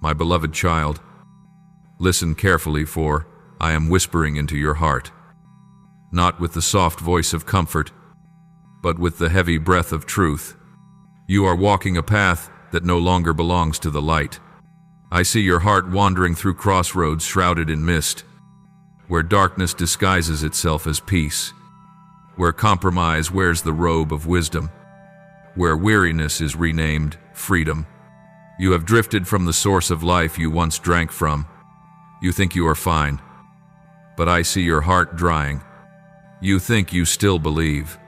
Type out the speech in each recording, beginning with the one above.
My beloved child, listen carefully, for I am whispering into your heart, not with the soft voice of comfort, but with the heavy breath of truth. You are walking a path that no longer belongs to the light. I see your heart wandering through crossroads shrouded in mist, where darkness disguises itself as peace, where compromise wears the robe of wisdom, where weariness is renamed freedom. You have drifted from the source of life you once drank from. You think you are fine, but I see your heart drying. You think you still believe,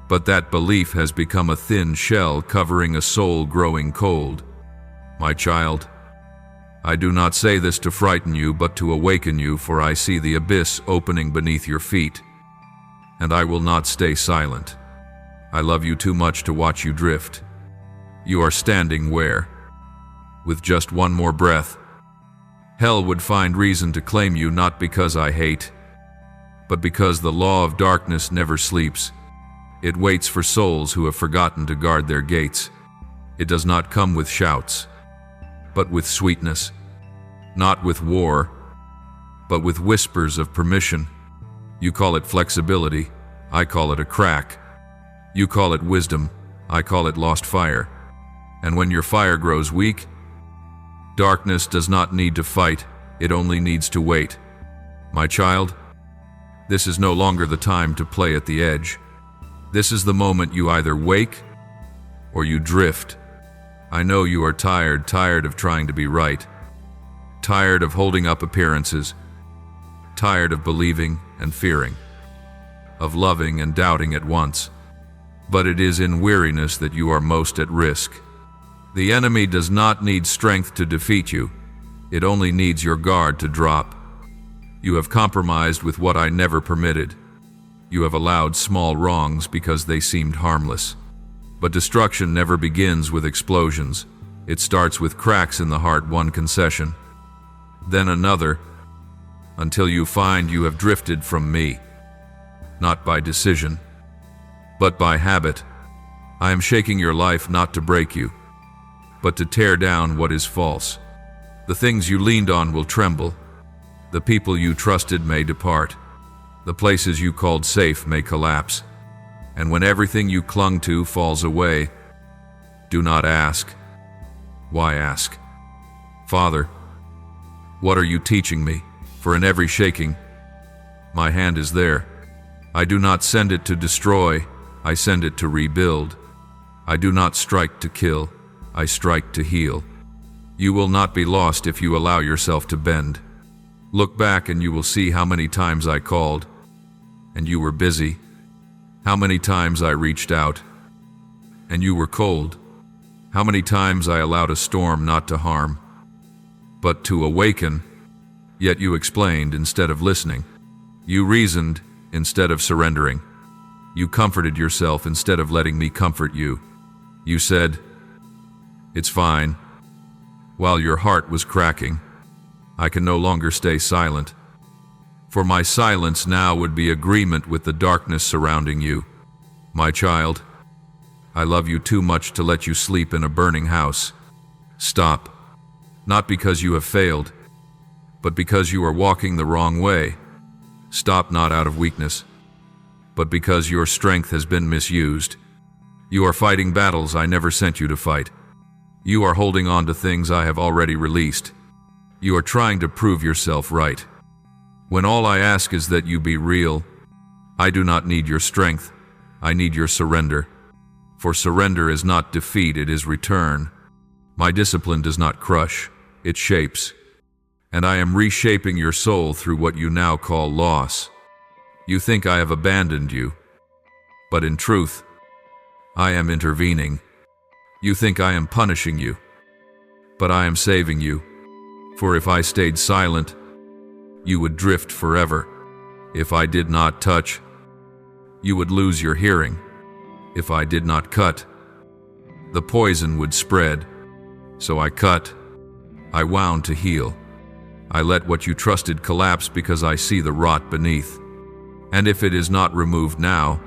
but that belief has become a thin shell covering a soul growing cold. My child, I do not say this to frighten you, but to awaken you, for I see the abyss opening beneath your feet, and I will not stay silent. I love you too much to watch you drift. You are standing where, with just one more breath, hell would find reason to claim you, not because I hate, but because the law of darkness never sleeps. It waits for souls who have forgotten to guard their gates. It does not come with shouts, but with sweetness, not with war, but with whispers of permission. You call it flexibility, I call it a crack. You call it wisdom, I call it lost fire. And when your fire grows weak, darkness does not need to fight, it only needs to wait. My child, this is no longer the time to play at the edge. This is the moment you either wake or you drift. I know you are tired of trying to be right, tired of holding up appearances, tired of believing and fearing, of loving and doubting at once. But it is in weariness that you are most at risk. The enemy does not need strength to defeat you. It only needs your guard to drop. You have compromised with what I never permitted. You have allowed small wrongs because they seemed harmless. But destruction never begins with explosions. It starts with cracks in the heart, one concession, then another, until you find you have drifted from me. Not by decision, but by habit. I am shaking your life not to break you, but to tear down what is false. The things you leaned on will tremble. The people you trusted may depart. The places you called safe may collapse. And when everything you clung to falls away, do not ask. Why ask? Father, what are you teaching me? For in every shaking, my hand is there. I do not send it to destroy, I send it to rebuild. I do not strike to kill, I strike to heal. You will not be lost if you allow yourself to bend. Look back and you will see how many times I called, and you were busy. How many times I reached out, and you were cold. How many times I allowed a storm not to harm, but to awaken, yet you explained instead of listening. You reasoned instead of surrendering. You comforted yourself instead of letting me comfort you. You said, "It's fine," while your heart was cracking. I can no longer stay silent, for my silence now would be agreement with the darkness surrounding you. My child, I love you too much to let you sleep in a burning house. Stop, not because you have failed, but because you are walking the wrong way. Stop not out of weakness, but because your strength has been misused. You are fighting battles I never sent you to fight. You are holding on to things I have already released. You are trying to prove yourself right, when all I ask is that you be real. I do not need your strength, I need your surrender. For surrender is not defeat, it is return. My discipline does not crush, it shapes. And I am reshaping your soul through what you now call loss. You think I have abandoned you, but in truth, I am intervening. You think I am punishing you, but I am saving you. For if I stayed silent, you would drift forever. If I did not touch, you would lose your hearing. If I did not cut, the poison would spread. So I cut, I wound to heal. I let what you trusted collapse because I see the rot beneath. And if it is not removed now,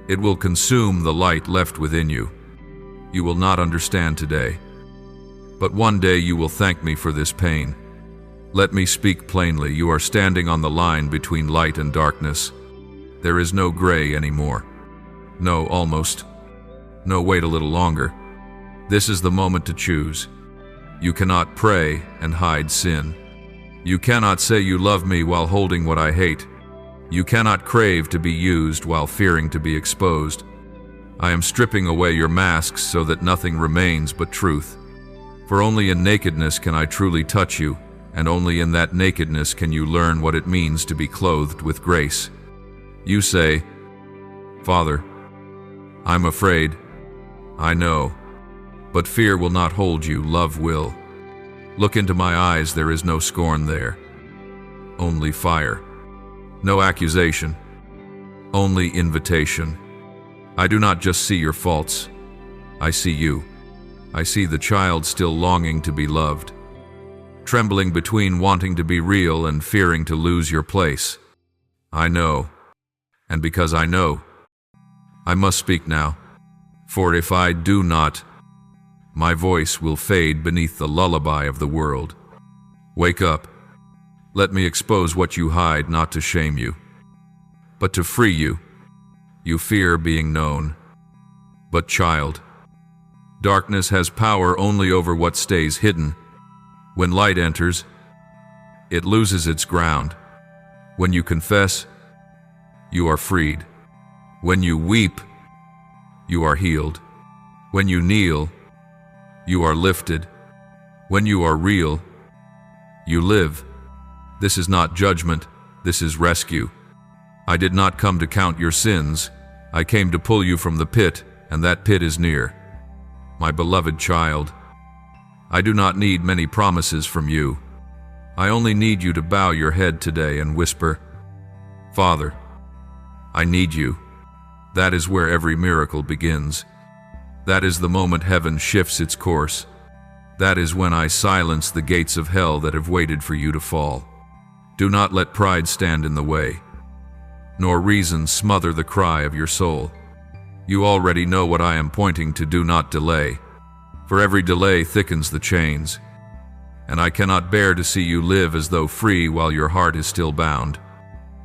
it will consume the light left within you. You will not understand today, But one day you will thank me for this pain. Let me speak plainly. You are standing on the line between light and darkness. There is no gray anymore. No, almost. No, wait a little longer. This is the moment to choose. You cannot pray and hide sin. You cannot say you love me while holding what I hate. You cannot crave to be used while fearing to be exposed. I am stripping away your masks so that nothing remains but truth. For only in nakedness can I truly touch you, and only in that nakedness can you learn what it means to be clothed with grace. You say, Father, I'm afraid. I know. But fear will not hold you, love will. Look into my eyes, there is no scorn there. Only fire. No accusation. Only invitation. I do not just see your faults. I see you. I see the child still longing to be loved, trembling between wanting to be real and fearing to lose your place. I know. And because I know, I must speak now. For if I do not, my voice will fade beneath the lullaby of the world. Wake up. Let me expose what you hide, not to shame you, but to free you. You fear being known. But child, darkness has power only over what stays hidden. When light enters, it loses its ground. When you confess, you are freed. When you weep, you are healed. When you kneel, you are lifted. When you are real, you live. This is not judgment, this is rescue. I did not come to count your sins. I came to pull you from the pit, and that pit is near. My beloved child, I do not need many promises from you. I only need you to bow your head today and whisper, Father, I need you. That is where every miracle begins. That is the moment heaven shifts its course. That is when I silence the gates of hell that have waited for you to fall. Do not let pride stand in the way, nor reason smother the cry of your soul. You already know what I am pointing to. Do not delay, for every delay thickens the chains, and I cannot bear to see you live as though free while your heart is still bound.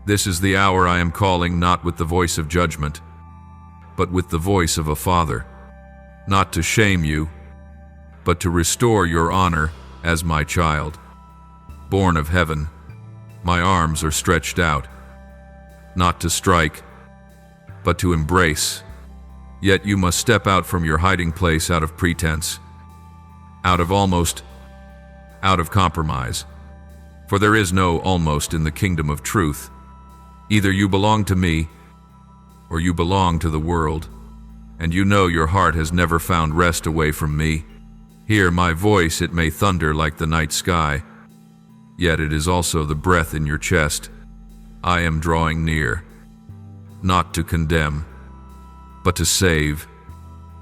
This is the hour I am calling, not with the voice of judgment, but with the voice of a father, not to shame you, but to restore your honor as my child. Born of heaven, my arms are stretched out, not to strike, but to embrace. Yet you must step out from your hiding place, out of pretense, out of almost, out of compromise. For there is no almost in the kingdom of truth. Either you belong to me, or you belong to the world. And you know your heart has never found rest away from me. Hear my voice, it may thunder like the night sky, yet it is also the breath in your chest. I am drawing near, not to condemn, but to save.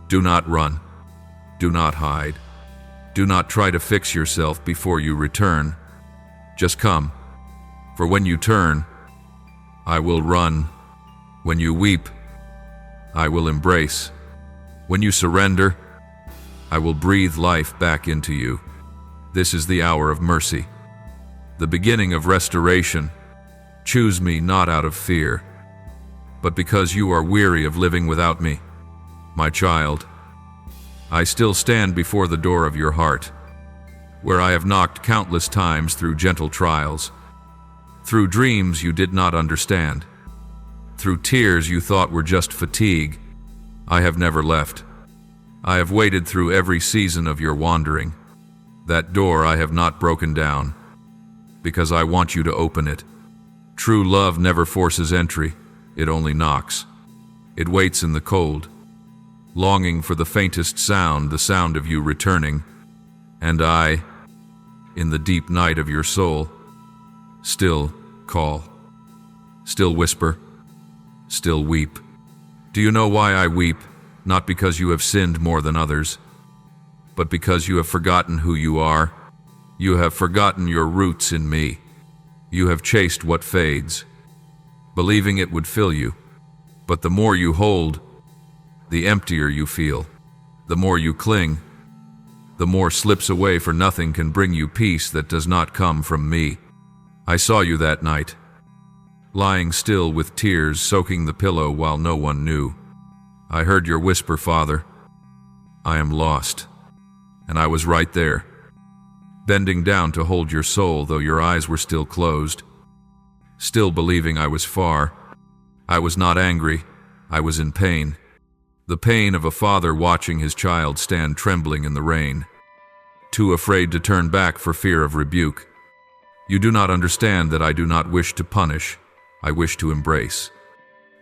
Do not run. Do not hide. Do not try to fix yourself before you return. Just come, for when you turn, I will run. When you weep, I will embrace. When you surrender, I will breathe life back into you. This is the hour of mercy, the beginning of restoration. Choose me not out of fear, but because you are weary of living without me. My child, I still stand before the door of your heart, where I have knocked countless times through gentle trials, through dreams you did not understand, through tears you thought were just fatigue. I have never left. I have waited through every season of your wandering. That door I have not broken down, because I want you to open it. True love never forces entry, it only knocks. It waits in the cold, longing for the faintest sound, the sound of you returning. And I, in the deep night of your soul, still call, still whisper, still weep. Do you know why I weep? Not because you have sinned more than others, but because you have forgotten who you are. You have forgotten your roots in me. You have chased what fades, believing it would fill you. But the more you hold, the emptier you feel. The more you cling, the more slips away, for nothing can bring you peace that does not come from me. I saw you that night, lying still with tears soaking the pillow while no one knew. I heard your whisper, Father, I am lost. And I was right there, bending down to hold your soul though your eyes were still closed, still believing I was far. I was not angry, I was in pain. The pain of a father watching his child stand trembling in the rain, too afraid to turn back for fear of rebuke. You do not understand that I do not wish to punish, I wish to embrace.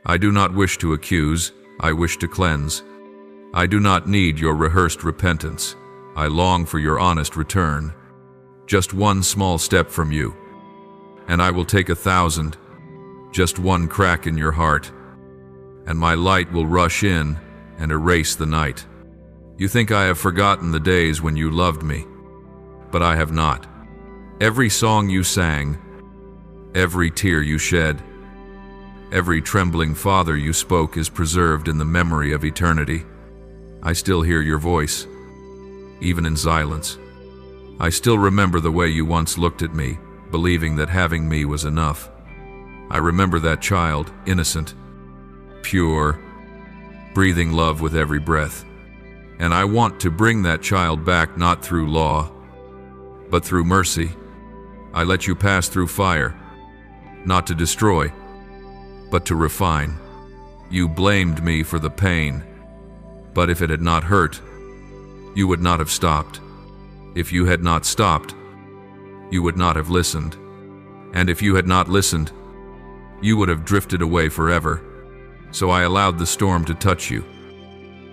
I do not wish to accuse, I wish to cleanse. I do not need your rehearsed repentance, I long for your honest return. Just one small step from you, and I will take 1,000, just one crack in your heart, and my light will rush in and erase the night. You think I have forgotten the days when you loved me, but I have not. Every song you sang, every tear you shed, every trembling father you spoke is preserved in the memory of eternity. I still hear your voice, even in silence. I still remember the way you once looked at me, believing that having me was enough. I remember that child, innocent, pure, breathing love with every breath. And I want to bring that child back, not through law, but through mercy. I let you pass through fire, not to destroy, but to refine. You blamed me for the pain, but if it had not hurt, you would not have stopped. If you had not stopped, you would not have listened. And if you had not listened, you would have drifted away forever. So I allowed the storm to touch you.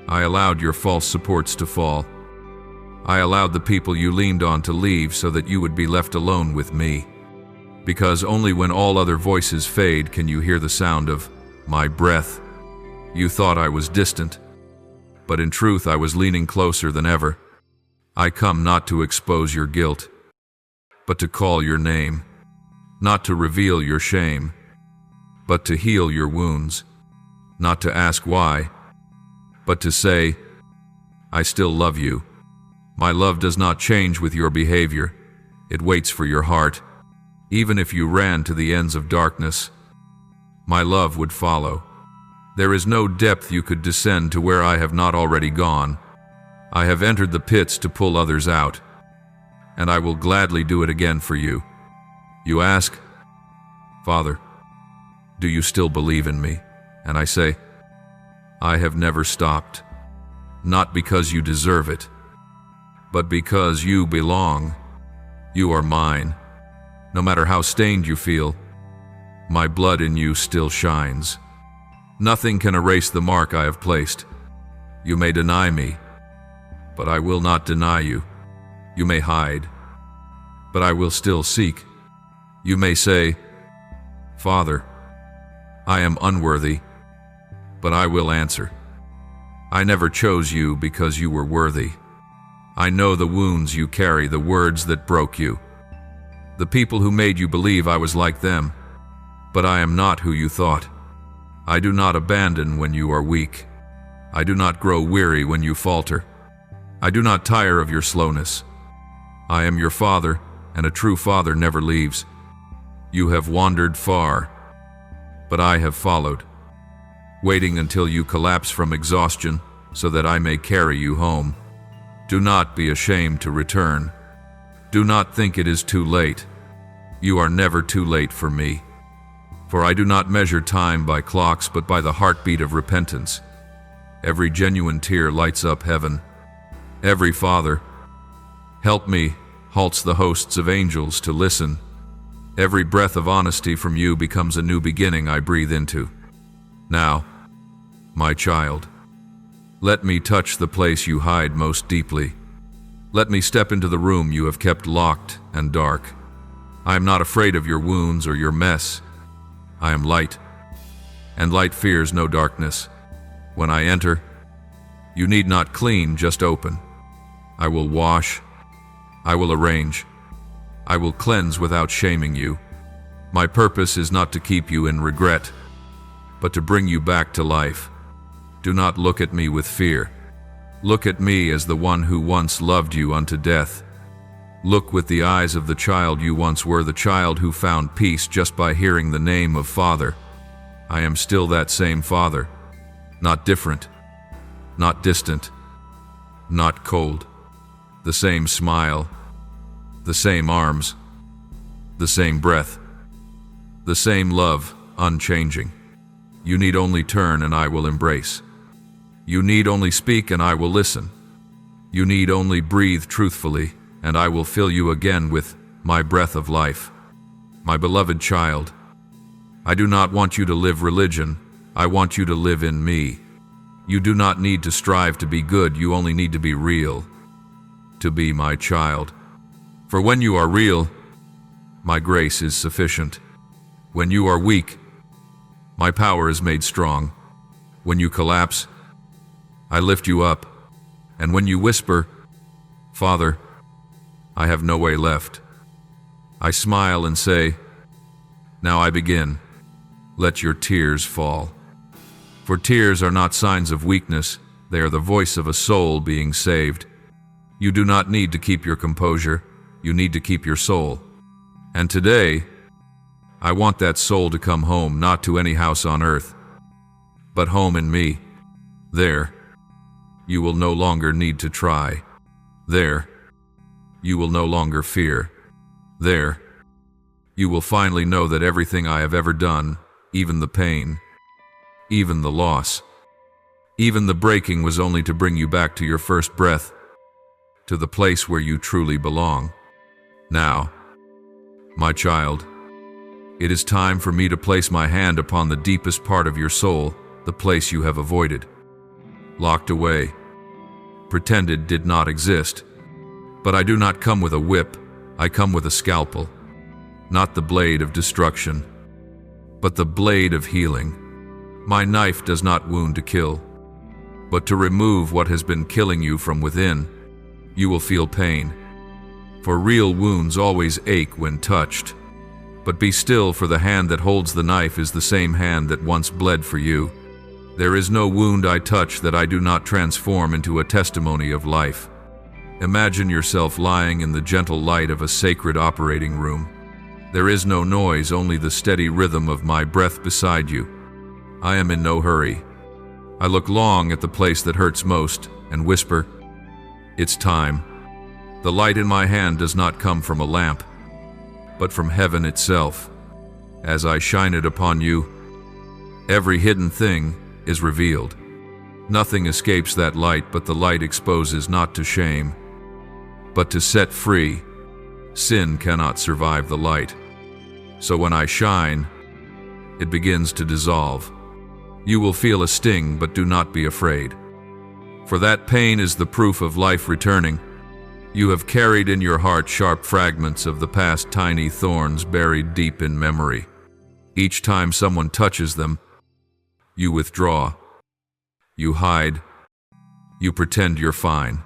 I allowed your false supports to fall. I allowed the people you leaned on to leave so that you would be left alone with me. Because only when all other voices fade can you hear the sound of my breath. You thought I was distant, but in truth I was leaning closer than ever. I come not to expose your guilt, but to call your name, not to reveal your shame, but to heal your wounds, not to ask why, but to say, I still love you. My love does not change with your behavior. It waits for your heart. Even if you ran to the ends of darkness, my love would follow. There is no depth you could descend to where I have not already gone. I have entered the pits to pull others out, and I will gladly do it again for you. You ask, Father, do you still believe in me? And I say, I have never stopped, not because you deserve it, but because you belong. You are mine. No matter how stained you feel, my blood in you still shines. Nothing can erase the mark I have placed. You may deny me, but I will not deny you. You may hide, but I will still seek. You may say, Father, I am unworthy, but I will answer. I never chose you because you were worthy. I know the wounds you carry, the words that broke you, the people who made you believe I was like them, but I am not who you thought. I do not abandon when you are weak. I do not grow weary when you falter. I do not tire of your slowness. I am your father, and a true father never leaves. You have wandered far, but I have followed, waiting until you collapse from exhaustion so that I may carry you home. Do not be ashamed to return. Do not think it is too late. You are never too late for me. For I do not measure time by clocks, but by the heartbeat of repentance. Every genuine tear lights up heaven. Every father, help me, halts the hosts of angels to listen. Every breath of honesty from you becomes a new beginning I breathe into. Now, my child, let me touch the place you hide most deeply. Let me step into the room you have kept locked and dark. I am not afraid of your wounds or your mess. I am light, and light fears no darkness. When I enter, you need not clean, just open. I will wash, I will arrange, I will cleanse without shaming you. My purpose is not to keep you in regret, but to bring you back to life. Do not look at me with fear. Look at me as the one who once loved you unto death. Look with the eyes of the child you once were, the child who found peace just by hearing the name of Father. I am still that same Father, not different, not distant, not cold. The same smile, the same arms, the same breath, the same love, unchanging. You need only turn and I will embrace. You need only speak and I will listen. You need only breathe truthfully and I will fill you again with my breath of life. My beloved child, I do not want you to live religion. I want you to live in me. You do not need to strive to be good. You only need to be real, to be my child. For when you are real, my grace is sufficient. When you are weak, my power is made strong. When you collapse, I lift you up. And when you whisper, Father, I have no way left, I smile and say, now I begin. Let your tears fall. For tears are not signs of weakness. They are the voice of a soul being saved. You do not need to keep your composure. You need to keep your soul. And today, I want that soul to come home, not to any house on earth, but home in me. There, you will no longer need to try. There, you will no longer fear. There, you will finally know that everything I have ever done, even the pain, even the loss, even the breaking, was only to bring you back to your first breath, to the place where you truly belong. Now, my child, it is time for me to place my hand upon the deepest part of your soul, the place you have avoided, locked away, pretended did not exist. But I do not come with a whip, I come with a scalpel, not the blade of destruction, but the blade of healing. My knife does not wound to kill, but to remove what has been killing you from within. You will feel pain, for real wounds always ache when touched. But be still, for the hand that holds the knife is the same hand that once bled for you. There is no wound I touch that I do not transform into a testimony of life. Imagine yourself lying in the gentle light of a sacred operating room. There is no noise, only the steady rhythm of my breath beside you. I am in no hurry. I look long at the place that hurts most and whisper, it's time. The light in my hand does not come from a lamp, but from heaven itself. As I shine it upon you, every hidden thing is revealed. Nothing escapes that light, but the light exposes not to shame, but to set free. Sin cannot survive the light. So when I shine, it begins to dissolve. You will feel a sting, but do not be afraid. For that pain is the proof of life returning. You have carried in your heart sharp fragments of the past, tiny thorns buried deep in memory. Each time someone touches them, you withdraw. You hide. You pretend you're fine.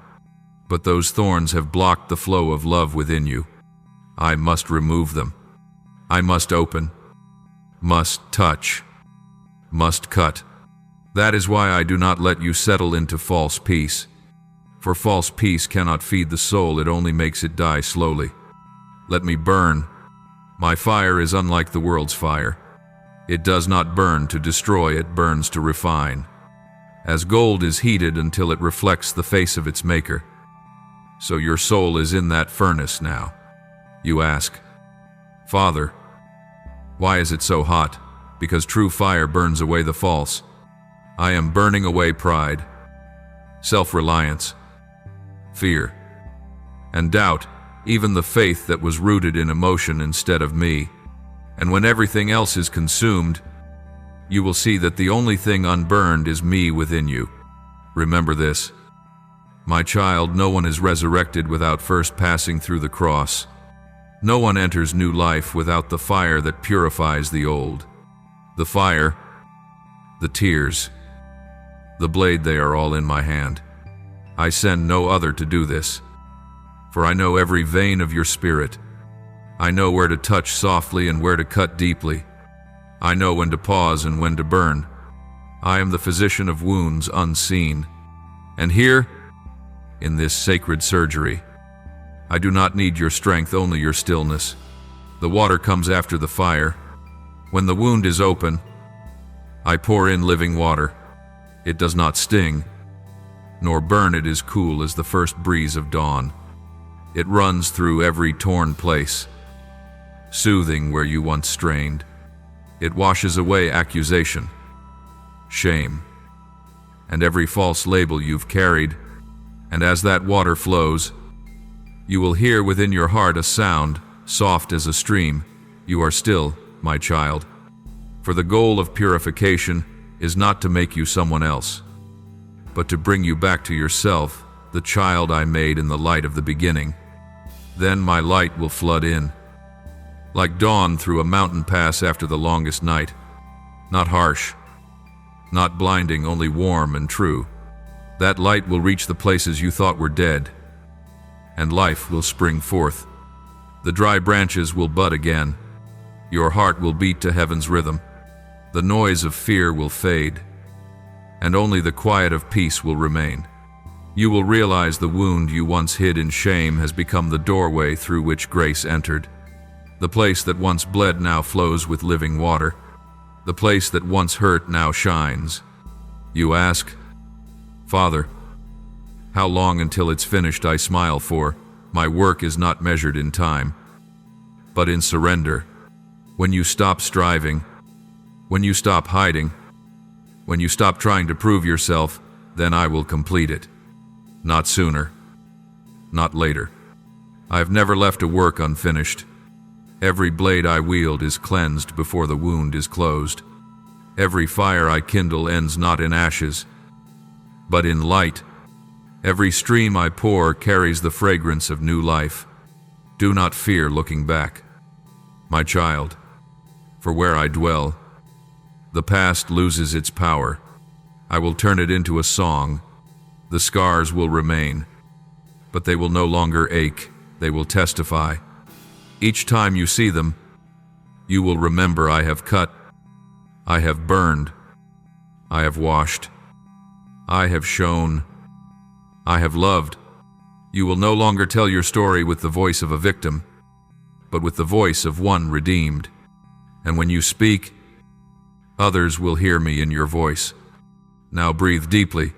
But those thorns have blocked the flow of love within you. I must remove them. I must open, must touch, must cut. That is why I do not let you settle into false peace. For false peace cannot feed the soul, it only makes it die slowly. Let me burn. My fire is unlike the world's fire. It does not burn to destroy, it burns to refine. As gold is heated until it reflects the face of its maker, so your soul is in that furnace now. You ask, Father, why is it so hot? Because true fire burns away the false. I am burning away pride, self-reliance, fear, and doubt, even the faith that was rooted in emotion instead of me. And when everything else is consumed, you will see that the only thing unburned is me within you. Remember this. My child, no one is resurrected without first passing through the cross. No one enters new life without the fire that purifies the old. The fire, the tears, the blade, they are all in my hand. I send no other to do this, for I know every vein of your spirit. I know where to touch softly and where to cut deeply. I know when to pause and when to burn. I am the physician of wounds unseen. And here, in this sacred surgery. I do not need your strength, only your stillness. The water comes after the fire. When the wound is open, I pour in living water. It does not sting, nor burn. It is cool as the first breeze of dawn. It runs through every torn place, soothing where you once strained. It washes away accusation, shame, and every false label you've carried. And as that water flows, you will hear within your heart a sound, soft as a stream. You are still, my child. For the goal of purification is not to make you someone else, but to bring you back to yourself, the child I made in the light of the beginning. Then my light will flood in, like dawn through a mountain pass after the longest night. Not harsh, not blinding, only warm and true. That light will reach the places you thought were dead, and life will spring forth. The dry branches will bud again. Your heart will beat to heaven's rhythm. The noise of fear will fade, and only the quiet of peace will remain. You will realize the wound you once hid in shame has become the doorway through which grace entered. The place that once bled now flows with living water. The place that once hurt now shines. You ask, Father, how long until it's finished? I smile, for my work is not measured in time, but in surrender. When you stop striving, when you stop hiding, when you stop trying to prove yourself, then I will complete it. Not sooner, not later. I have never left a work unfinished. Every blade I wield is cleansed before the wound is closed. Every fire I kindle ends not in ashes, but in light. Every stream I pour carries the fragrance of new life. Do not fear looking back, my child, for where I dwell, the past loses its power. I will turn it into a song. The scars will remain, but they will no longer ache. They will testify. Each time you see them, you will remember I have cut, I have burned, I have washed, I have shown, I have loved. You will no longer tell your story with the voice of a victim, but with the voice of one redeemed. And when you speak, others will hear me in your voice. Now breathe deeply.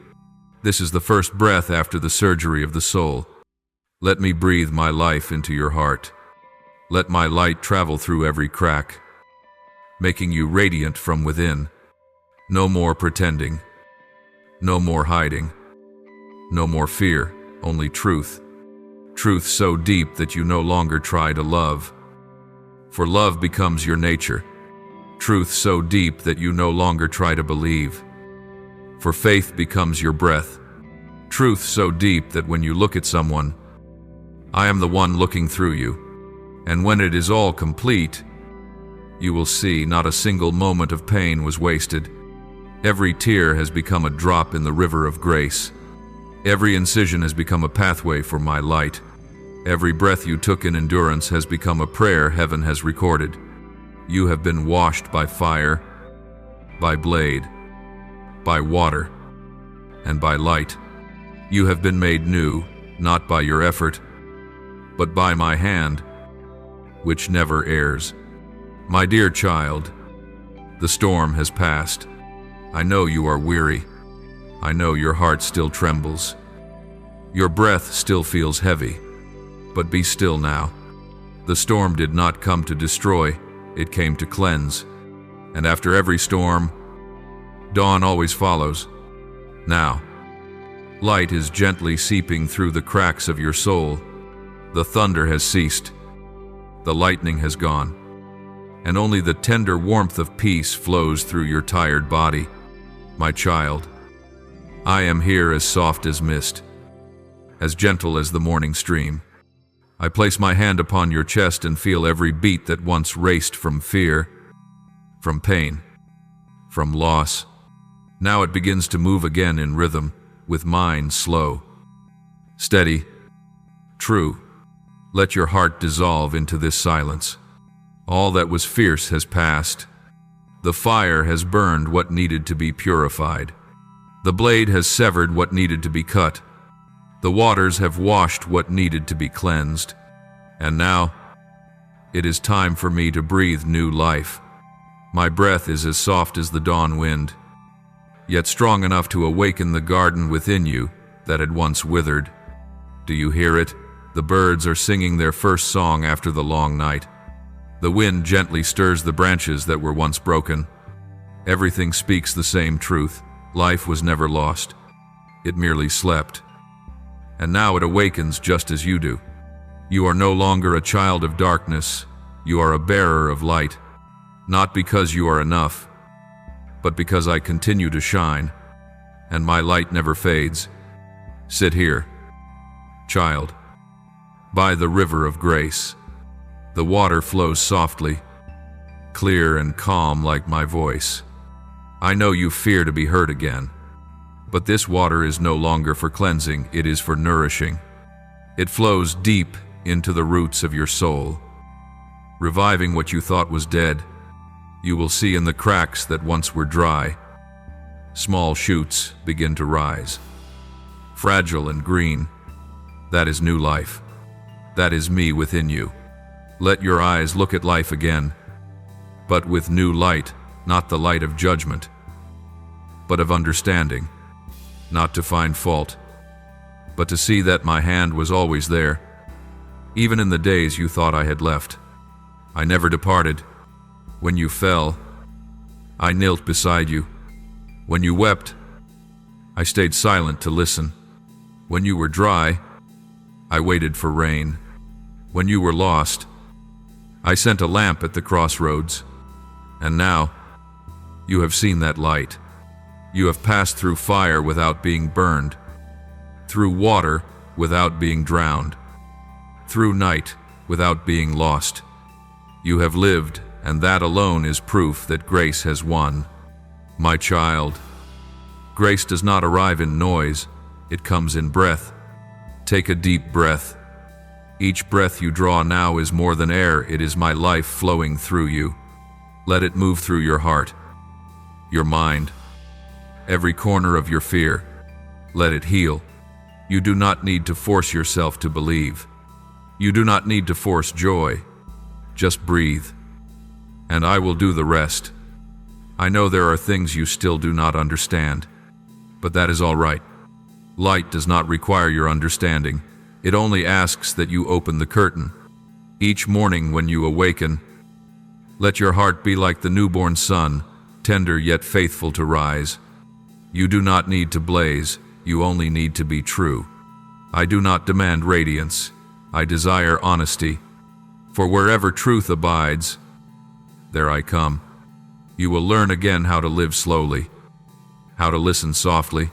This is the first breath after the surgery of the soul. Let me breathe my life into your heart. Let my light travel through every crack, making you radiant from within. No more pretending. No more hiding. No more fear, only truth. Truth so deep that you no longer try to love, for love becomes your nature. Truth so deep that you no longer try to believe, for faith becomes your breath. Truth so deep that when you look at someone, I am the one looking through you. And when it is all complete, you will see not a single moment of pain was wasted. Every tear has become a drop in the river of grace. Every incision has become a pathway for my light. Every breath you took in endurance has become a prayer heaven has recorded. You have been washed by fire, by blade, by water, and by light. You have been made new, not by your effort, but by my hand, which never errs. My dear child, the storm has passed. I know you are weary. I know your heart still trembles. Your breath still feels heavy. But be still now. The storm did not come to destroy, it came to cleanse. And after every storm, dawn always follows. Now, light is gently seeping through the cracks of your soul. The thunder has ceased. The lightning has gone, and only the tender warmth of peace flows through your tired body. My child, I am here as soft as mist, as gentle as the morning stream. I place my hand upon your chest and feel every beat that once raced from fear, from pain, from loss. Now it begins to move again in rhythm, with mine slow, steady, true. Let your heart dissolve into this silence. All that was fierce has passed. The fire has burned what needed to be purified. The blade has severed what needed to be cut. The waters have washed what needed to be cleansed, and now it is time for me to breathe new life. My breath is as soft as the dawn wind, yet strong enough to awaken the garden within you that had once withered. Do you hear it? The birds are singing their first song after the long night. The wind gently stirs the branches that were once broken. Everything speaks the same truth. Life was never lost. It merely slept. And now it awakens just as you do. You are no longer a child of darkness. You are a bearer of light. Not because you are enough, but because I continue to shine, and my light never fades. Sit here, child, by the river of grace. The water flows softly, clear and calm like my voice. I know you fear to be hurt again, but this water is no longer for cleansing, it is for nourishing. It flows deep into the roots of your soul, reviving what you thought was dead. You will see in the cracks that once were dry, small shoots begin to rise. Fragile and green, that is new life. That is me within you. Let your eyes look at life again, but with new light, not the light of judgment, but of understanding. Not to find fault, but to see that my hand was always there. Even in the days you thought I had left, I never departed. When you fell, I knelt beside you. When you wept, I stayed silent to listen. When you were dry, I waited for rain. When you were lost, I sent a lamp at the crossroads. And now, you have seen that light. You have passed through fire without being burned, through water without being drowned, through night without being lost. You have lived, and that alone is proof that grace has won. My child, grace does not arrive in noise, it comes in breath. Take a deep breath. Each breath you draw now is more than air, it is my life flowing through you. Let it move through your heart, your mind, every corner of your fear. Let it heal. You do not need to force yourself to believe. You do not need to force joy. Just breathe, and I will do the rest. I know there are things you still do not understand, but that is all right. Light does not require your understanding. It only asks that you open the curtain. Each morning when you awaken, let your heart be like the newborn sun, tender yet faithful to rise. You do not need to blaze, you only need to be true. I do not demand radiance, I desire honesty. For wherever truth abides, there I come. You will learn again how to live slowly, how to listen softly,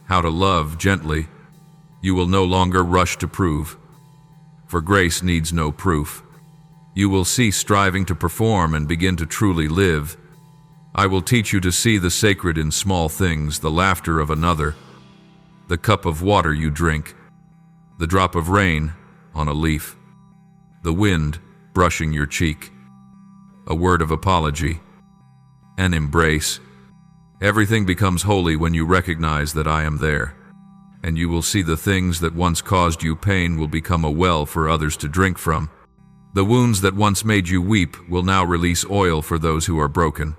how to love gently. You will no longer rush to prove, for grace needs no proof. You will cease striving to perform and begin to truly live. I will teach you to see the sacred in small things, the laughter of another, the cup of water you drink, the drop of rain on a leaf, the wind brushing your cheek, a word of apology, an embrace. Everything becomes holy when you recognize that I am there, and you will see the things that once caused you pain will become a well for others to drink from. The wounds that once made you weep will now release oil for those who are broken.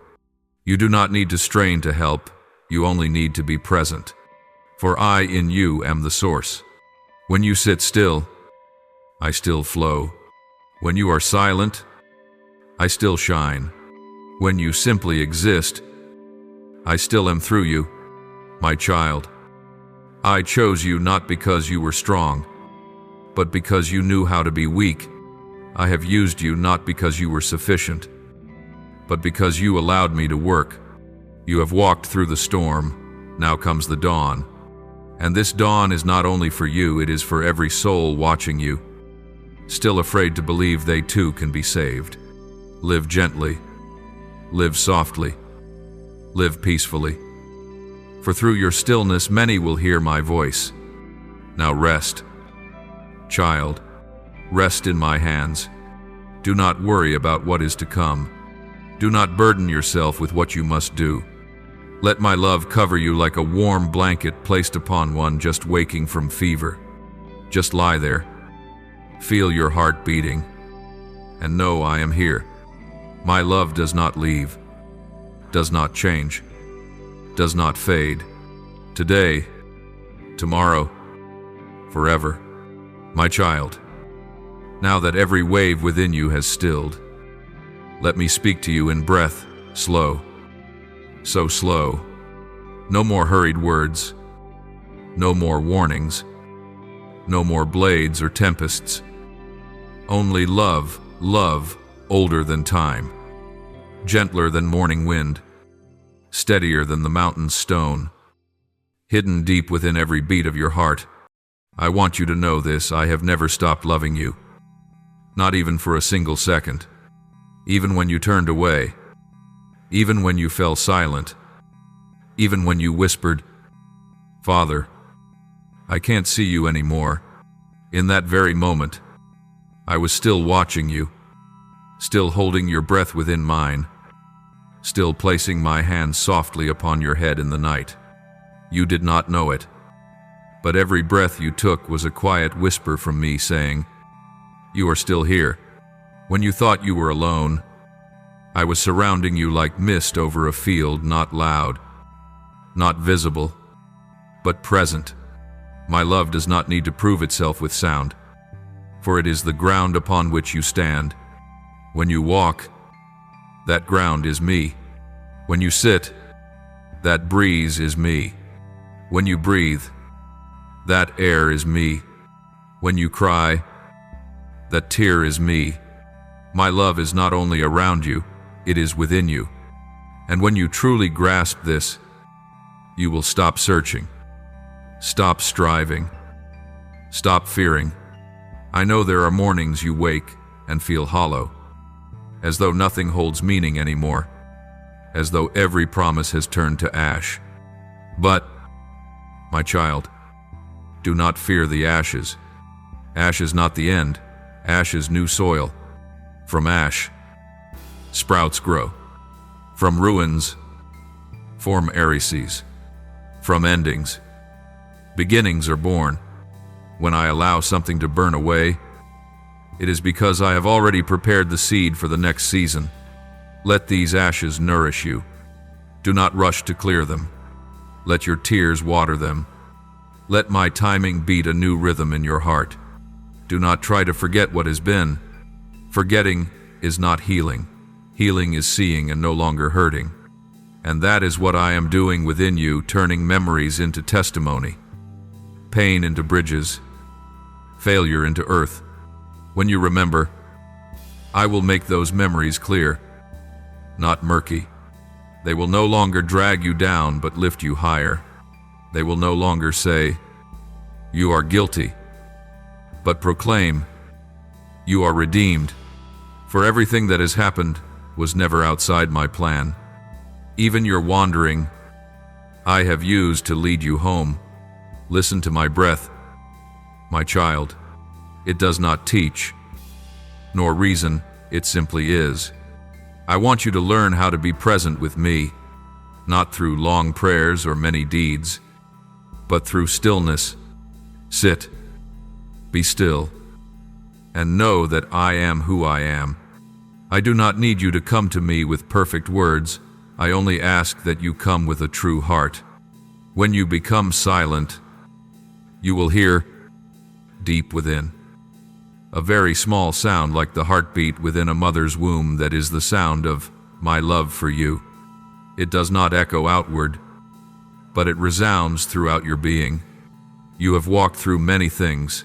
You do not need to strain to help, you only need to be present. For I in you am the source. When you sit still, I still flow. When you are silent, I still shine. When you simply exist, I still am through you, my child. I chose you not because you were strong, but because you knew how to be weak. I have used you not because you were sufficient, but because you allowed me to work. You have walked through the storm, now comes the dawn. And this dawn is not only for you, it is for every soul watching you, still afraid to believe they too can be saved. Live gently, live softly, live peacefully. For through your stillness many will hear my voice. Now rest, child, rest in my hands. Do not worry about what is to come. Do not burden yourself with what you must do. Let my love cover you like a warm blanket placed upon one just waking from fever. Just lie there. Feel your heart beating. And know I am here. My love does not leave, does not change, does not fade. Today, tomorrow, forever. My child, now that every wave within you has stilled, let me speak to you in breath, slow, so slow. No more hurried words, no more warnings, no more blades or tempests. Only love, love, older than time, gentler than morning wind, steadier than the mountain's stone, hidden deep within every beat of your heart. I want you to know this: I have never stopped loving you, not even for a single second. Even when you turned away, even when you fell silent, even when you whispered, "Father, I can't see you anymore." In that very moment, I was still watching you, still holding your breath within mine, still placing my hand softly upon your head in the night. You did not know it, but every breath you took was a quiet whisper from me saying, "You are still here." When you thought you were alone, I was surrounding you like mist over a field, not loud, not visible, but present. My love does not need to prove itself with sound, for it is the ground upon which you stand. When you walk, that ground is me. When you sit, that breeze is me. When you breathe, that air is me. When you cry, that tear is me. My love is not only around you, it is within you. And when you truly grasp this, you will stop searching, stop striving, stop fearing. I know there are mornings you wake and feel hollow, as though nothing holds meaning anymore, as though every promise has turned to ash. But, my child, do not fear the ashes. Ash is not the end. Ash is new soil. From ash, sprouts grow. From ruins, form Arises. From endings, beginnings are born. When I allow something to burn away, it is because I have already prepared the seed for the next season. Let these ashes nourish you. Do not rush to clear them. Let your tears water them. Let my timing beat a new rhythm in your heart. Do not try to forget what has been. Forgetting is not healing. Healing is seeing and no longer hurting. And that is what I am doing within you, turning memories into testimony, pain into bridges, failure into earth. When you remember, I will make those memories clear, not murky. They will no longer drag you down but lift you higher. They will no longer say, "You are guilty," but proclaim, "You are redeemed." For everything that has happened was never outside my plan. Even your wandering, I have used to lead you home. Listen to my breath, my child. It does not teach, nor reason, it simply is. I want you to learn how to be present with me, not through long prayers or many deeds, but through stillness. Sit, be still, and know that I am who I am. I do not need you to come to me with perfect words. I only ask that you come with a true heart. When you become silent, you will hear, deep within, a very small sound like the heartbeat within a mother's womb that is the sound of my love for you. It does not echo outward, but it resounds throughout your being. You have walked through many things,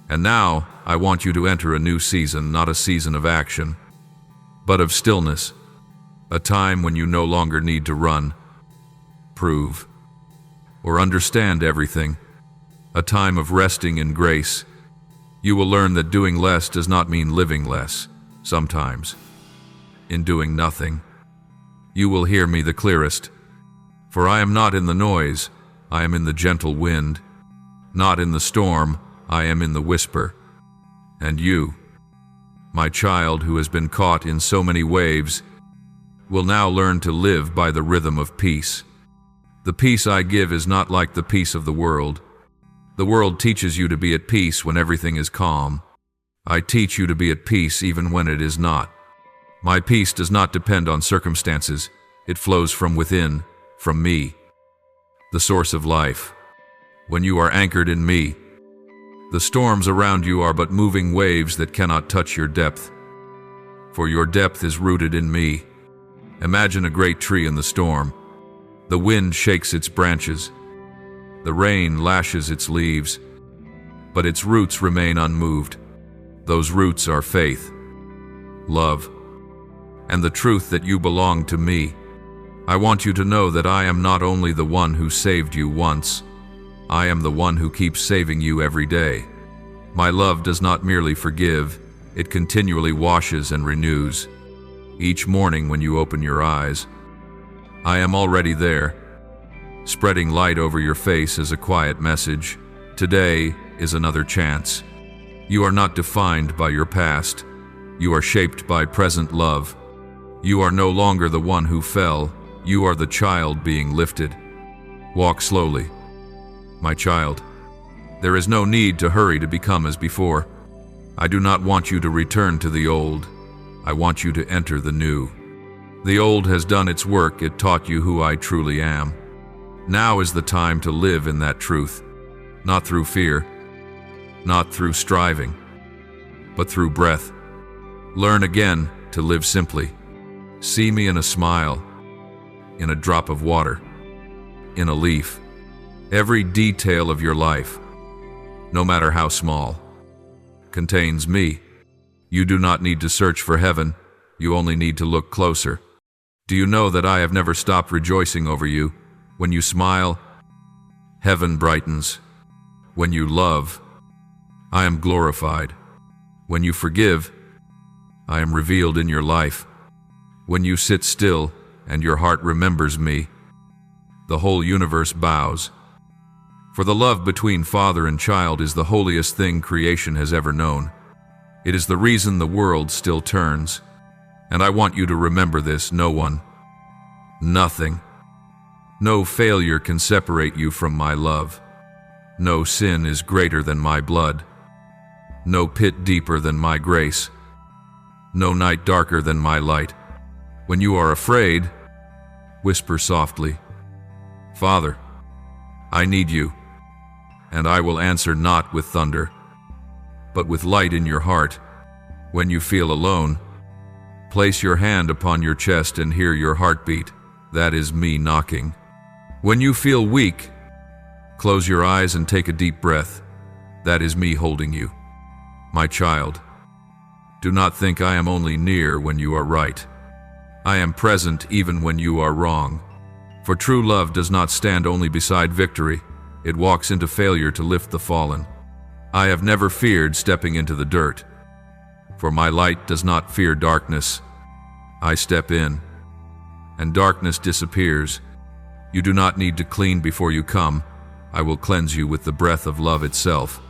and now I want you to enter a new season, not a season of action, but of stillness. A time when you no longer need to run, prove, or understand everything. A time of resting in grace. You will learn that doing less does not mean living less. Sometimes, in doing nothing, you will hear me the clearest. For I am not in the noise, I am in the gentle wind. Not in the storm, I am in the whisper. And you, my child who has been caught in so many waves, will now learn to live by the rhythm of peace. The peace I give is not like the peace of the world. The world teaches you to be at peace when everything is calm. I teach you to be at peace even when it is not. My peace does not depend on circumstances. It flows from within, from me, the source of life. When you are anchored in me, the storms around you are but moving waves that cannot touch your depth. For your depth is rooted in me. Imagine a great tree in the storm. The wind shakes its branches. The rain lashes its leaves. But its roots remain unmoved. Those roots are faith, love, and the truth that you belong to me. I want you to know that I am not only the one who saved you once, I am the one who keeps saving you every day. My love does not merely forgive, it continually washes and renews. Each morning when you open your eyes, I am already there, spreading light over your face as a quiet message. Today is another chance. You are not defined by your past. You are shaped by present love. You are no longer the one who fell. You are the child being lifted. Walk slowly, my child. There is no need to hurry to become as before. I do not want you to return to the old. I want you to enter the new. The old has done its work. It taught you who I truly am. Now is the time to live in that truth, not through fear, not through striving, but through breath. Learn again to live simply. See me in a smile, in a drop of water, in a leaf. Every detail of your life, no matter how small, contains me. You do not need to search for heaven. You only need to look closer. Do you know that I have never stopped rejoicing over you? When you smile, heaven brightens. When you love, I am glorified. When you forgive, I am revealed in your life. When you sit still and your heart remembers me, the whole universe bows. For the love between father and child is the holiest thing creation has ever known. It is the reason the world still turns. And I want you to remember this: no one, nothing, no failure can separate you from my love. No sin is greater than my blood. No pit deeper than my grace. No night darker than my light. When you are afraid, whisper softly, Father, I need you. And I will answer not with thunder, but with light in your heart. When you feel alone, place your hand upon your chest and hear your heartbeat. That is me knocking. When you feel weak, close your eyes and take a deep breath. That is me holding you. My child, do not think I am only near when you are right. I am present even when you are wrong. For true love does not stand only beside victory. It walks into failure to lift the fallen. I have never feared stepping into the dirt. For my light does not fear darkness. I step in, and darkness disappears. You do not need to clean before you come. I will cleanse you with the breath of love itself.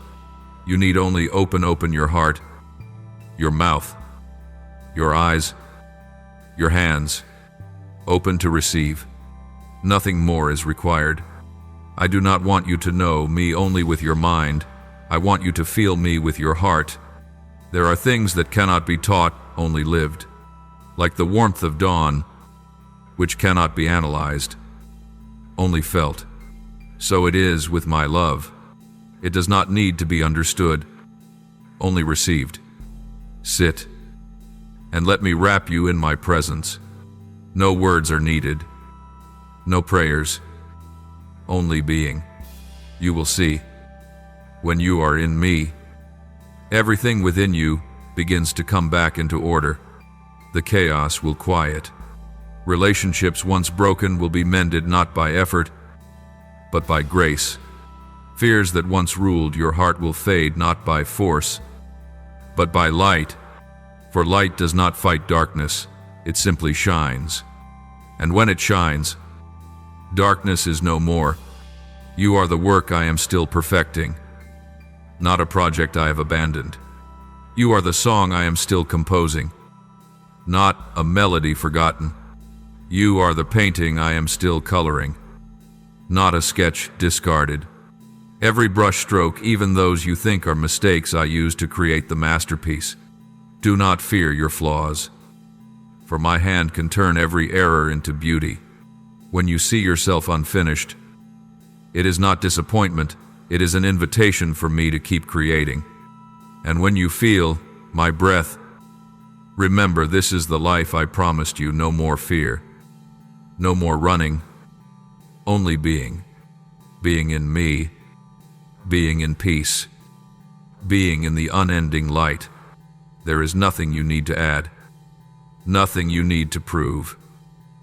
You need only open your heart, your mouth, your eyes, your hands, open to receive. Nothing more is required. I do not want you to know me only with your mind. I want you to feel me with your heart. There are things that cannot be taught, only lived. Like the warmth of dawn, which cannot be analyzed, only felt. So it is with my love. It does not need to be understood, only received. Sit, and let me wrap you in my presence. No words are needed, no prayers, only being. You will see, when you are in me, everything within you begins to come back into order. The chaos will quiet. Relationships once broken will be mended not by effort, but by grace. Fears that once ruled your heart will fade not by force, but by light. For light does not fight darkness, it simply shines. And when it shines, darkness is no more. You are the work I am still perfecting, not a project I have abandoned. You are the song I am still composing, not a melody forgotten. You are the painting I am still coloring, not a sketch discarded. Every brushstroke, even those you think are mistakes, I use to create the masterpiece. Do not fear your flaws, for my hand can turn every error into beauty. When you see yourself unfinished, it is not disappointment, it is an invitation for me to keep creating. And when you feel my breath, remember this is the life I promised you. No more fear, no more running, only being. Being in me, being in peace, being in the unending light. There is nothing you need to add, nothing you need to prove.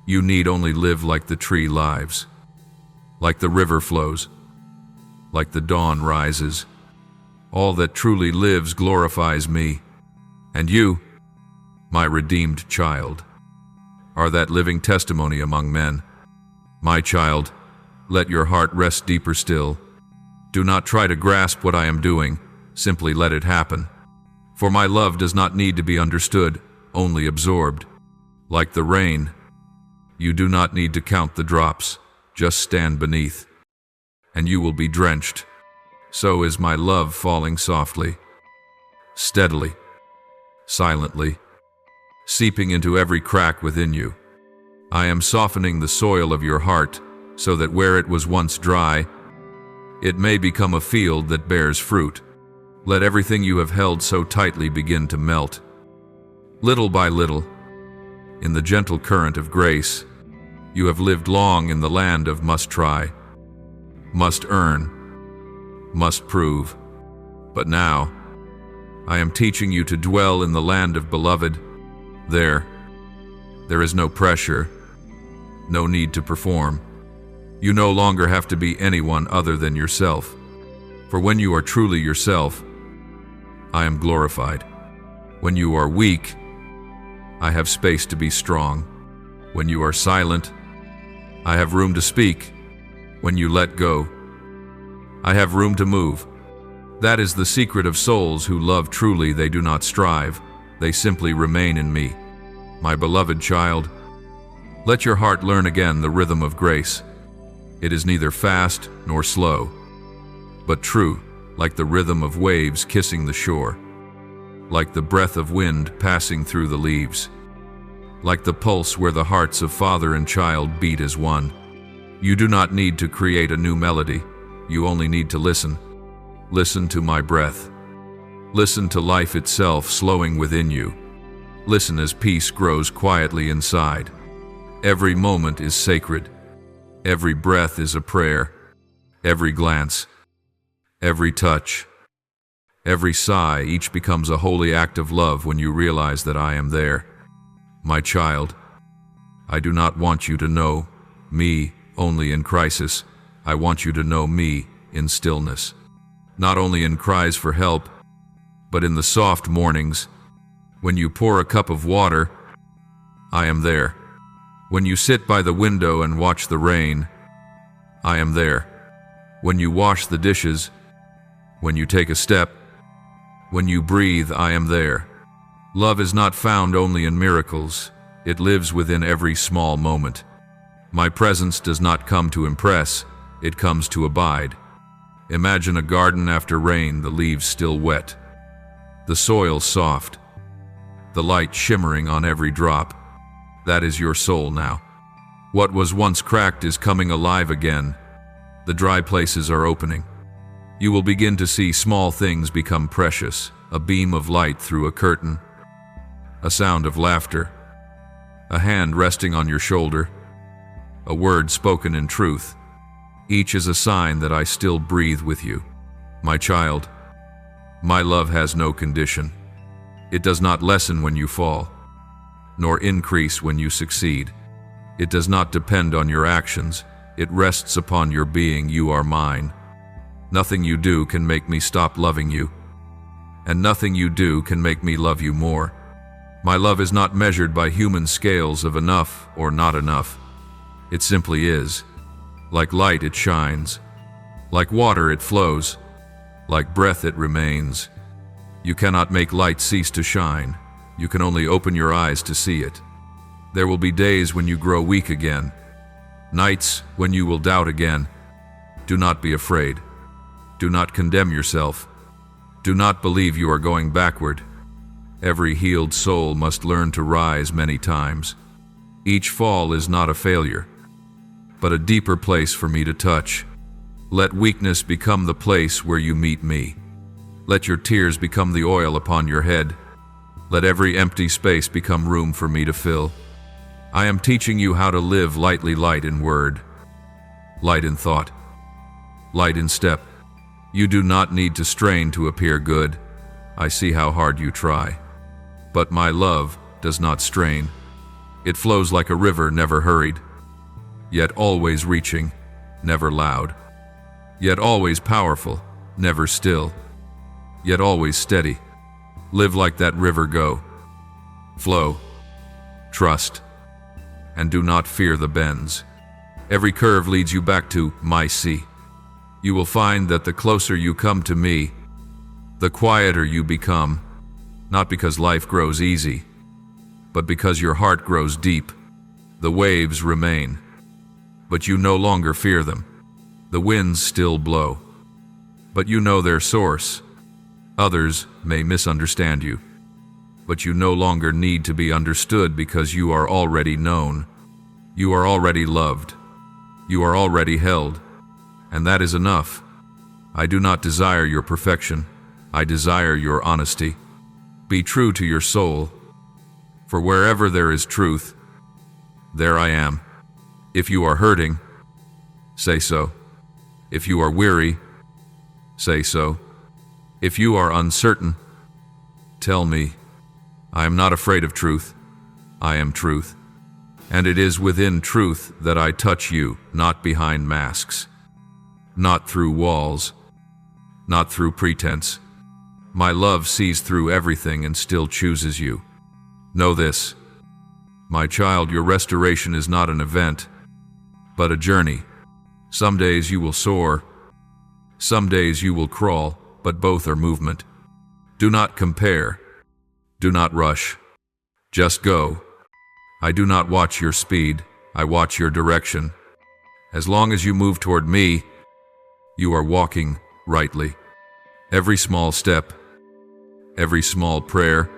You need only live like the tree lives, like the river flows, like the dawn rises. All that truly lives glorifies me, and you, my redeemed child, are that living testimony among men. My child, let your heart rest deeper still. Do not try to grasp what I am doing, simply let it happen. For my love does not need to be understood, only absorbed. Like the rain, you do not need to count the drops, just stand beneath, and you will be drenched. So is my love falling softly, steadily, silently, seeping into every crack within you. I am softening the soil of your heart, so that where it was once dry, it may become a field that bears fruit. Let everything you have held so tightly begin to melt. Little by little, in the gentle current of grace, you have lived long in the land of must try, must earn, must prove. But now, I am teaching you to dwell in the land of beloved. There is no pressure, no need to perform. You no longer have to be anyone other than yourself. For when you are truly yourself, I am glorified. When you are weak, I have space to be strong. When you are silent, I have room to speak. When you let go, I have room to move. That is the secret of souls who love truly. They do not strive, they simply remain in me. My beloved child, let your heart learn again the rhythm of grace. It is neither fast nor slow, but true, like the rhythm of waves kissing the shore, like the breath of wind passing through the leaves, like the pulse where the hearts of father and child beat as one. You do not need to create a new melody, you only need to listen. Listen to my breath. Listen to life itself slowing within you. Listen as peace grows quietly inside. Every moment is sacred. Every breath is a prayer. Every glance, every touch, every sigh, each becomes a holy act of love when you realize that I am there. My child, I do not want you to know me only in crisis. I want you to know me in stillness. Not only in cries for help, but in the soft mornings. When you pour a cup of water, I am there. When you sit by the window and watch the rain, I am there. When you wash the dishes, when you take a step, when you breathe, I am there. Love is not found only in miracles, it lives within every small moment. My presence does not come to impress, it comes to abide. Imagine a garden after rain, the leaves still wet, the soil soft, the light shimmering on every drop. That is your soul now. What was once cracked is coming alive again. The dry places are opening. You will begin to see small things become precious, a beam of light through a curtain, a sound of laughter, a hand resting on your shoulder, a word spoken in truth. Each is a sign that I still breathe with you. My child, my love has no condition. It does not lessen when you fall, nor increase when you succeed. It does not depend on your actions. It rests upon your being. You are mine. Nothing you do can make me stop loving you, and nothing you do can make me love you more. My love is not measured by human scales of enough or not enough. It simply is. Like light it shines. Like water it flows. Like breath it remains. You cannot make light cease to shine. You can only open your eyes to see it. There will be days when you grow weak again, nights when you will doubt again, Do not be afraid. Do not condemn yourself. Do not believe you are going backward. Every healed soul must learn to rise many times. Each fall is not a failure, but a deeper place for me to touch. Let weakness become the place where you meet me. Let your tears become the oil upon your head. Let every empty space become room for me to fill. I am teaching you how to live lightly, light in word, light in thought, light in step. You do not need to strain to appear good. I see how hard you try. But my love does not strain. It flows like a river, never hurried, yet always reaching, never loud, yet always powerful, never still, yet always steady. Live like that river, go, flow, trust, and do not fear the bends. Every curve leads you back to my sea. You will find that the closer you come to me, the quieter you become, not because life grows easy, but because your heart grows deep. The waves remain, but you no longer fear them. The winds still blow, but you know their source. Others may misunderstand you, but you no longer need to be understood because you are already known. You are already loved. You are already held, and that is enough. I do not desire your perfection. I desire your honesty. Be true to your soul, for wherever there is truth, there I am. If you are hurting, say so. If you are weary, say so. If you are uncertain, tell me. I am not afraid of truth. I am truth. And it is within truth that I touch you, not behind masks, not through walls, not through pretense. My love sees through everything and still chooses you. Know this, my child, your restoration is not an event, but a journey. Some days you will soar, some days you will crawl, but both are movement. Do not compare. Do not rush. Just go. I do not watch your speed. I watch your direction. As long as you move toward me, you are walking rightly. Every small step, every small prayer,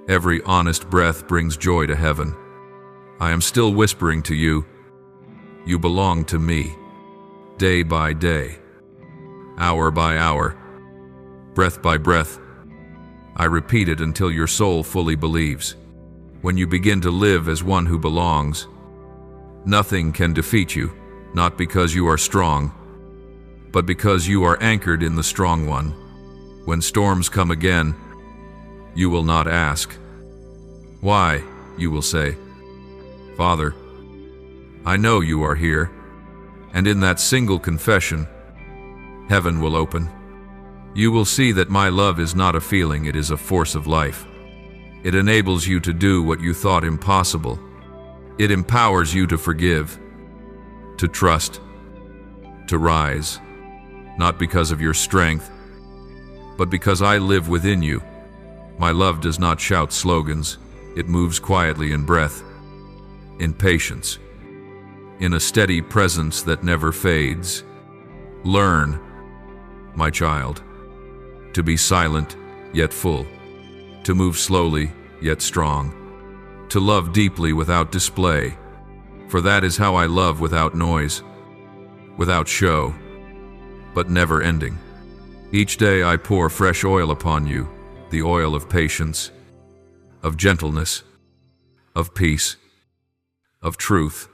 every honest breath brings joy to heaven. I am still whispering to you. You belong to me. Day by day, hour by hour, breath by breath. I repeat it until your soul fully believes. When you begin to live as one who belongs, nothing can defeat you, not because you are strong, but because you are anchored in the strong one. When storms come again, you will not ask, why? You will say, Father, I know you are here. And in that single confession, heaven will open. You will see that my love is not a feeling, it is a force of life. It enables you to do what you thought impossible. It empowers you to forgive, to trust, to rise, not because of your strength, but because I live within you. My love does not shout slogans. It moves quietly in breath, in patience, in a steady presence that never fades. Learn, my child, to be silent yet full, to move slowly yet strong, to love deeply without display, for that is how I love, without noise, without show, but never ending. Each day I pour fresh oil upon you, the oil of patience, of gentleness, of peace, of truth,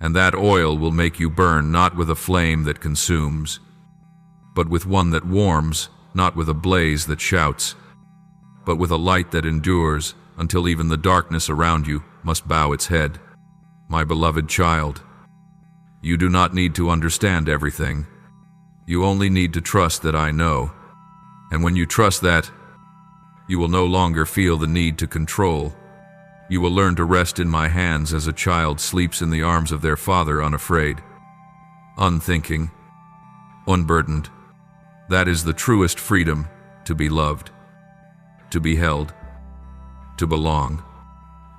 and that oil will make you burn not with a flame that consumes, but with one that warms, not with a blaze that shouts, but with a light that endures until even the darkness around you must bow its head. My beloved child, you do not need to understand everything. You only need to trust that I know. And when you trust that, you will no longer feel the need to control. You will learn to rest in my hands as a child sleeps in the arms of their father, unafraid, unthinking, unburdened. That is the truest freedom, to be loved, to be held, to belong.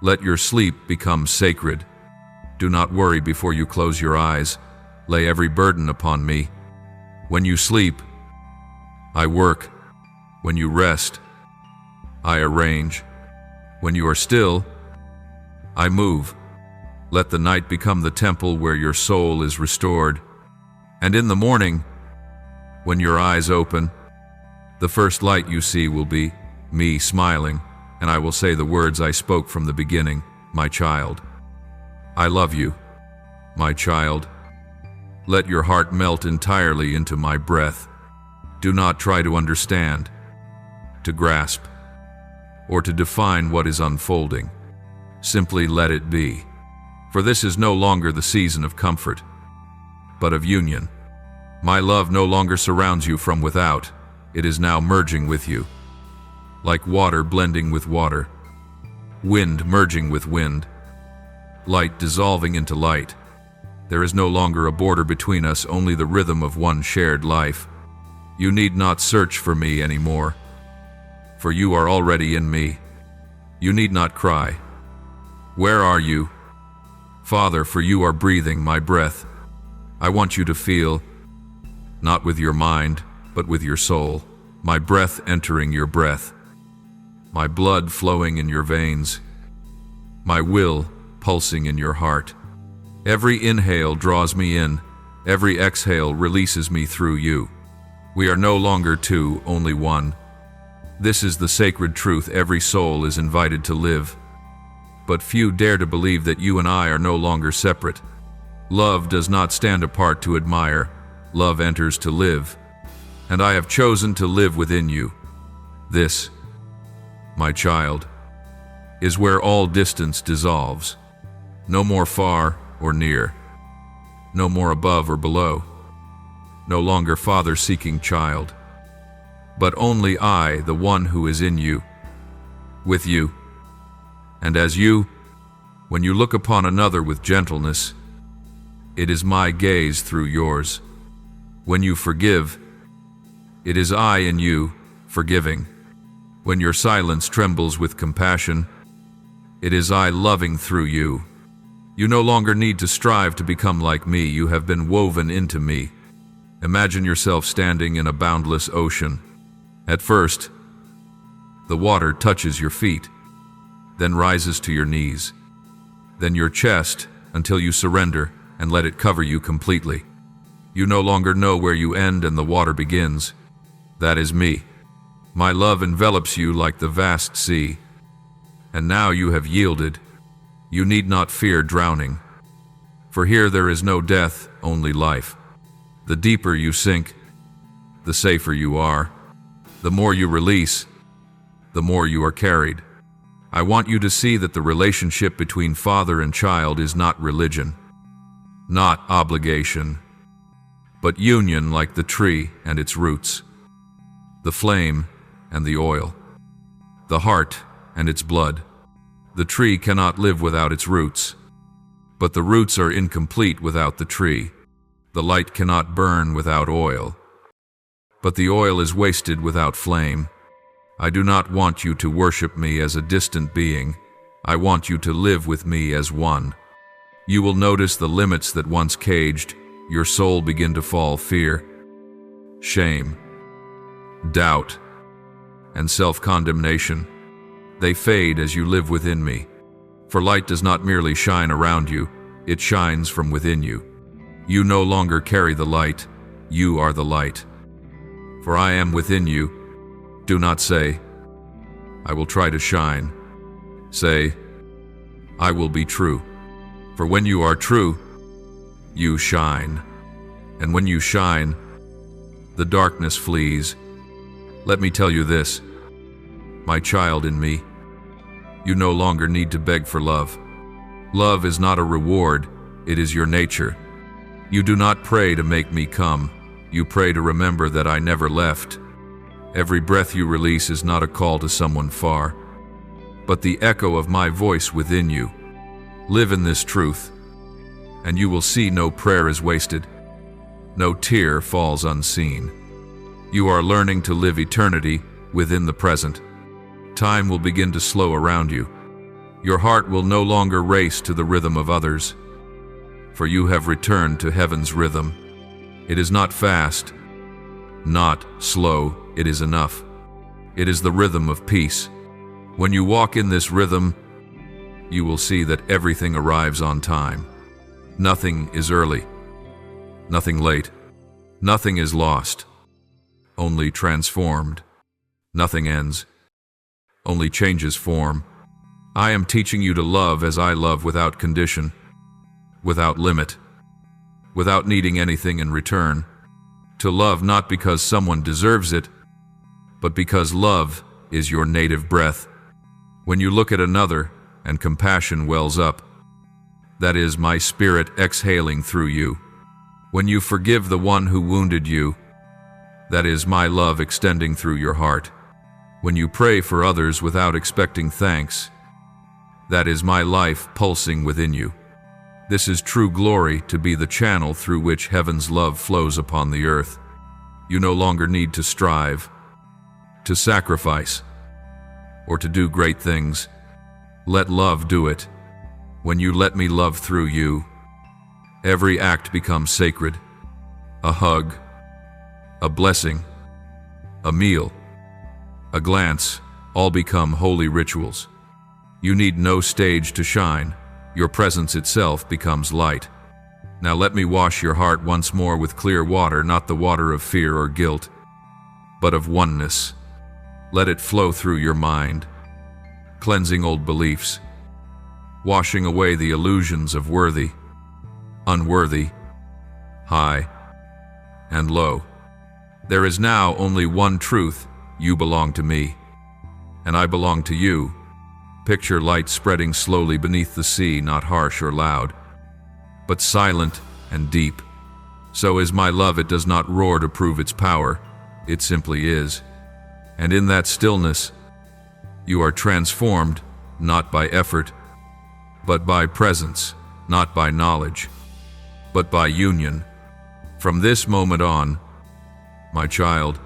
Let your sleep become sacred. Do not worry before you close your eyes. lay every burden upon me. When you sleep, I work. When you rest, I arrange. When you are still, I move. Let the night become the temple where your soul is restored. And in the morning, when your eyes open, the first light you see will be me smiling, and I will say the words I spoke from the beginning, my child. I love you, my child. Let your heart melt entirely into my breath. Do not try to understand, to grasp, or to define what is unfolding. Simply let it be. For this is no longer the season of comfort, but of union. My love no longer surrounds you from without. It is now merging with you. Like water blending with water, wind merging with wind, light dissolving into light. There is no longer a border between us, only the rhythm of one shared life. You need not search for me anymore, for you are already in me. You need not cry, "Where are you, Father?" for you are breathing my breath. I want you to feel, not with your mind, but with your soul, my breath entering your breath, my blood flowing in your veins, my will pulsing in your heart. Every inhale draws me in, every exhale releases me through you. We are no longer two, only one. This is the sacred truth every soul is invited to live. But few dare to believe that you and I are no longer separate. Love does not stand apart to admire. Love enters to live. And I have chosen to live within you. This, my child, is where all distance dissolves. No more far or near. No more above or below. No longer father seeking child, but only I, the one who is in you, with you. And as you, when you look upon another with gentleness, it is my gaze through yours. When you forgive, it is I in you, forgiving. When your silence trembles with compassion, it is I loving through you. You no longer need to strive to become like me. You have been woven into me. Imagine yourself standing in a boundless ocean. At first, the water touches your feet, then rises to your knees, then your chest, until you surrender and let it cover you completely. You no longer know where you end and the water begins. That is me. My love envelops you like the vast sea. And now you have yielded. You need not fear drowning. For here there is no death, only life. The deeper you sink, the safer you are. The more you release, the more you are carried. I want you to see that the relationship between father and child is not religion, not obligation, but union, like the tree and its roots, the flame and the oil, the heart and its blood. The tree cannot live without its roots, but the roots are incomplete without the tree. The light cannot burn without oil, but the oil is wasted without flame. I do not want you to worship me as a distant being. I want you to live with me as one. You will notice the limits that once caged your soul begin to fall. Fear, shame, doubt, and self-condemnation. They fade as you live within me. For light does not merely shine around you, it shines from within you. You no longer carry the light, you are the light. For I am within you. Do not say, "I will try to shine." Say, "I will be true." For when you are true, you shine. And when you shine, the darkness flees. Let me tell you this, my child in me, you no longer need to beg for love. Love is not a reward, it is your nature. You do not pray to make me come. You pray to remember that I never left. Every breath you release is not a call to someone far, but the echo of my voice within you. Live in this truth, and you will see no prayer is wasted. No tear falls unseen. You are learning to live eternity within the present. Time will begin to slow around you. Your heart will no longer race to the rhythm of others. for you have returned to heaven's rhythm. It is not fast, not slow, it is enough. It is the rhythm of peace. When you walk in this rhythm, you will see that everything arrives on time. Nothing is early, nothing late, nothing is lost, only transformed. Nothing ends, only changes form. I am teaching you to love as I love, without condition, without limit, without needing anything in return. To love not because someone deserves it, but because love is your native breath. When you look at another and compassion wells up, that is my spirit exhaling through you. When you forgive the one who wounded you, that is my love extending through your heart. When you pray for others without expecting thanks, that is my life pulsing within you. This is true glory, to be the channel through which heaven's love flows upon the earth. You no longer need to strive, to sacrifice, or to do great things. Let love do it. When you let me love through you, every act becomes sacred. A hug, a blessing, a meal, a glance, all become holy rituals. You need no stage to shine. Your presence itself becomes light. Now let me wash your heart once more with clear water, not the water of fear or guilt, but of oneness. Let it flow through your mind, cleansing old beliefs, washing away the illusions of worthy, unworthy, high, and low. There is now only one truth: you belong to me, and I belong to you. Picture light spreading slowly beneath the sea, not harsh or loud, but silent and deep. So is my love. It does not roar to prove its power, it simply is. And in that stillness, you are transformed, not by effort, but by presence, not by knowledge, but by union. From this moment on, my child,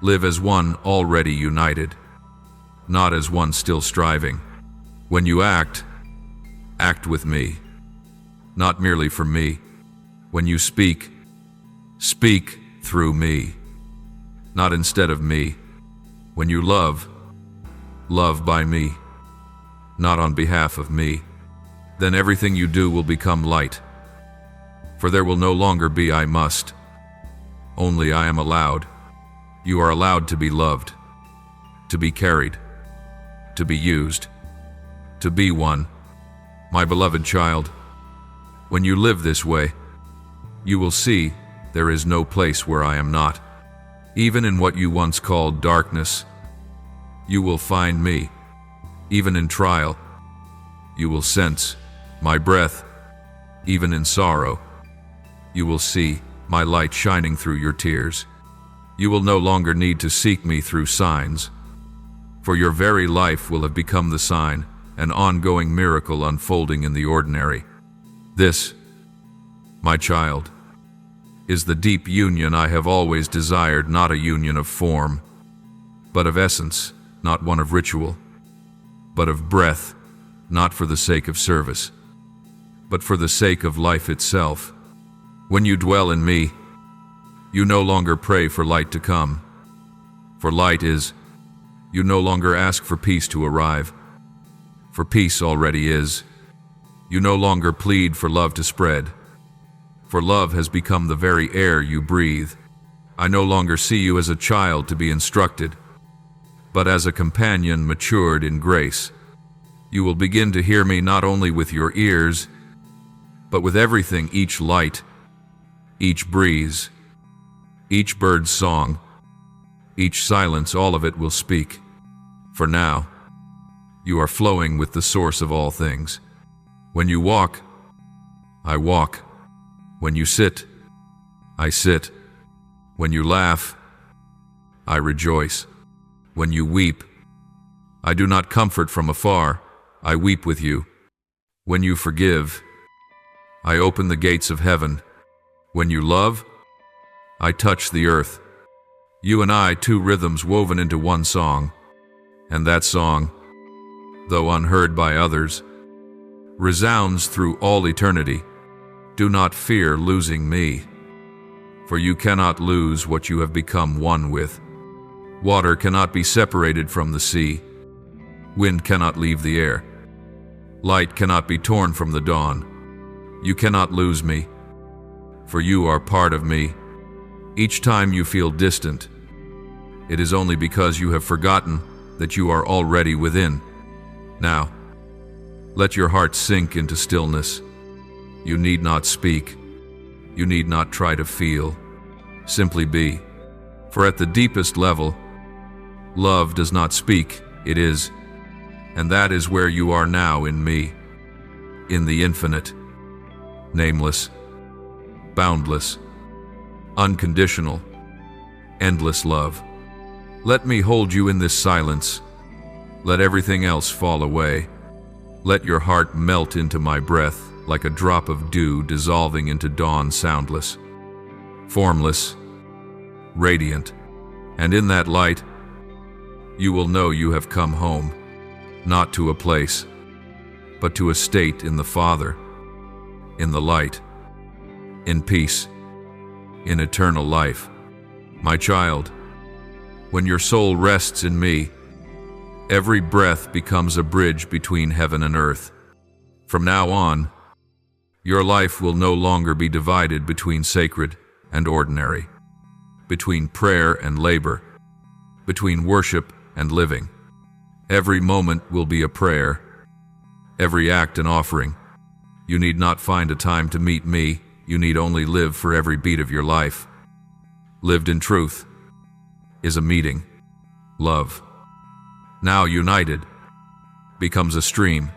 live as one already united, not as one still striving. When you act, act with me, not merely for me. When you speak, speak through me, not instead of me. When you love, love by me, not on behalf of me. Then everything you do will become light, for there will no longer be I must, only I am allowed. You are allowed to be loved, to be carried, to be used, to be one. My beloved child, when you live this way, you will see there is no place where I am not. Even in what you once called darkness, you will find me. Even in trial, you will sense my breath. Even in sorrow, you will see my light shining through your tears. You will no longer need to seek me through signs, for your very life will have become the sign, an ongoing miracle unfolding in the ordinary. This, my child, is the deep union I have always desired, not a union of form, but of essence, not one of ritual, but of breath, not for the sake of service, but for the sake of life itself. When you dwell in me, you no longer pray for light to come, for light is. You no longer ask for peace to arrive, for peace already is. You no longer plead for love to spread, for love has become the very air you breathe. I no longer see you as a child to be instructed, but as a companion matured in grace. You will begin to hear me not only with your ears, but with everything, each light, each breeze, each bird's song, each silence, all of it will speak. For now, you are flowing with the source of all things. When you walk, I walk. When you sit, I sit. When you laugh, I rejoice. When you weep, I do not comfort from afar, I weep with you. When you forgive, I open the gates of heaven. When you love, I touch the earth. You and I, two rhythms woven into one song, and that song, though unheard by others, resounds through all eternity. Do not fear losing me, for you cannot lose what you have become one with. Water cannot be separated from the sea. Wind cannot leave the air. Light cannot be torn from the dawn. You cannot lose me, for you are part of me. Each time you feel distant, it is only because you have forgotten that you are already within. Now, let your heart sink into stillness. You need not speak. You need not try to feel. Simply be. For at the deepest level, love does not speak, it is. And that is where you are now in me, in the infinite, nameless, boundless, unconditional, endless love. Let me hold you in this silence. Let everything else fall away. Let your heart melt into my breath like a drop of dew dissolving into dawn, soundless, formless, radiant. And in that light, you will know you have come home, not to a place, but to a state in the Father, in the light, in peace, in eternal life. My child, when your soul rests in me, every breath becomes a bridge between heaven and earth. From now on, your life will no longer be divided between sacred and ordinary, between prayer and labor, between worship and living. Every moment will be a prayer, every act an offering. You need not find a time to meet me, you need only live for every beat of your life. Lived in truth is a meeting, love. Now united, becomes a stream.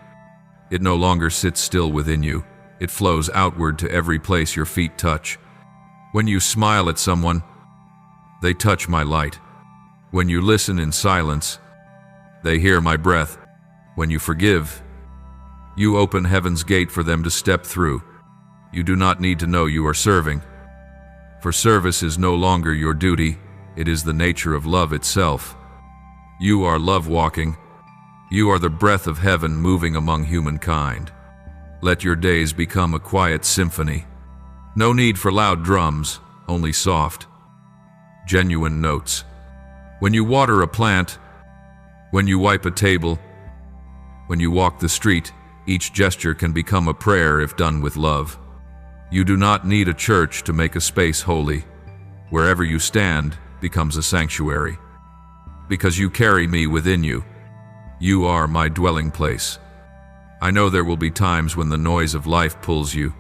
It no longer sits still within you. It flows outward to every place your feet touch. When you smile at someone, they touch my light. When you listen in silence, they hear my breath. When you forgive, you open heaven's gate for them to step through. You do not need to know you are serving, for service is no longer your duty, it is the nature of love itself. You are love walking. You are the breath of heaven moving among humankind. Let your days become a quiet symphony. No need for loud drums, only soft, genuine notes. When you water a plant, when you wipe a table, when you walk the street, each gesture can become a prayer if done with love. You do not need a church to make a space holy. Wherever you stand becomes a sanctuary. Because you carry me within you. You are my dwelling place. I know there will be times when the noise of life pulls you,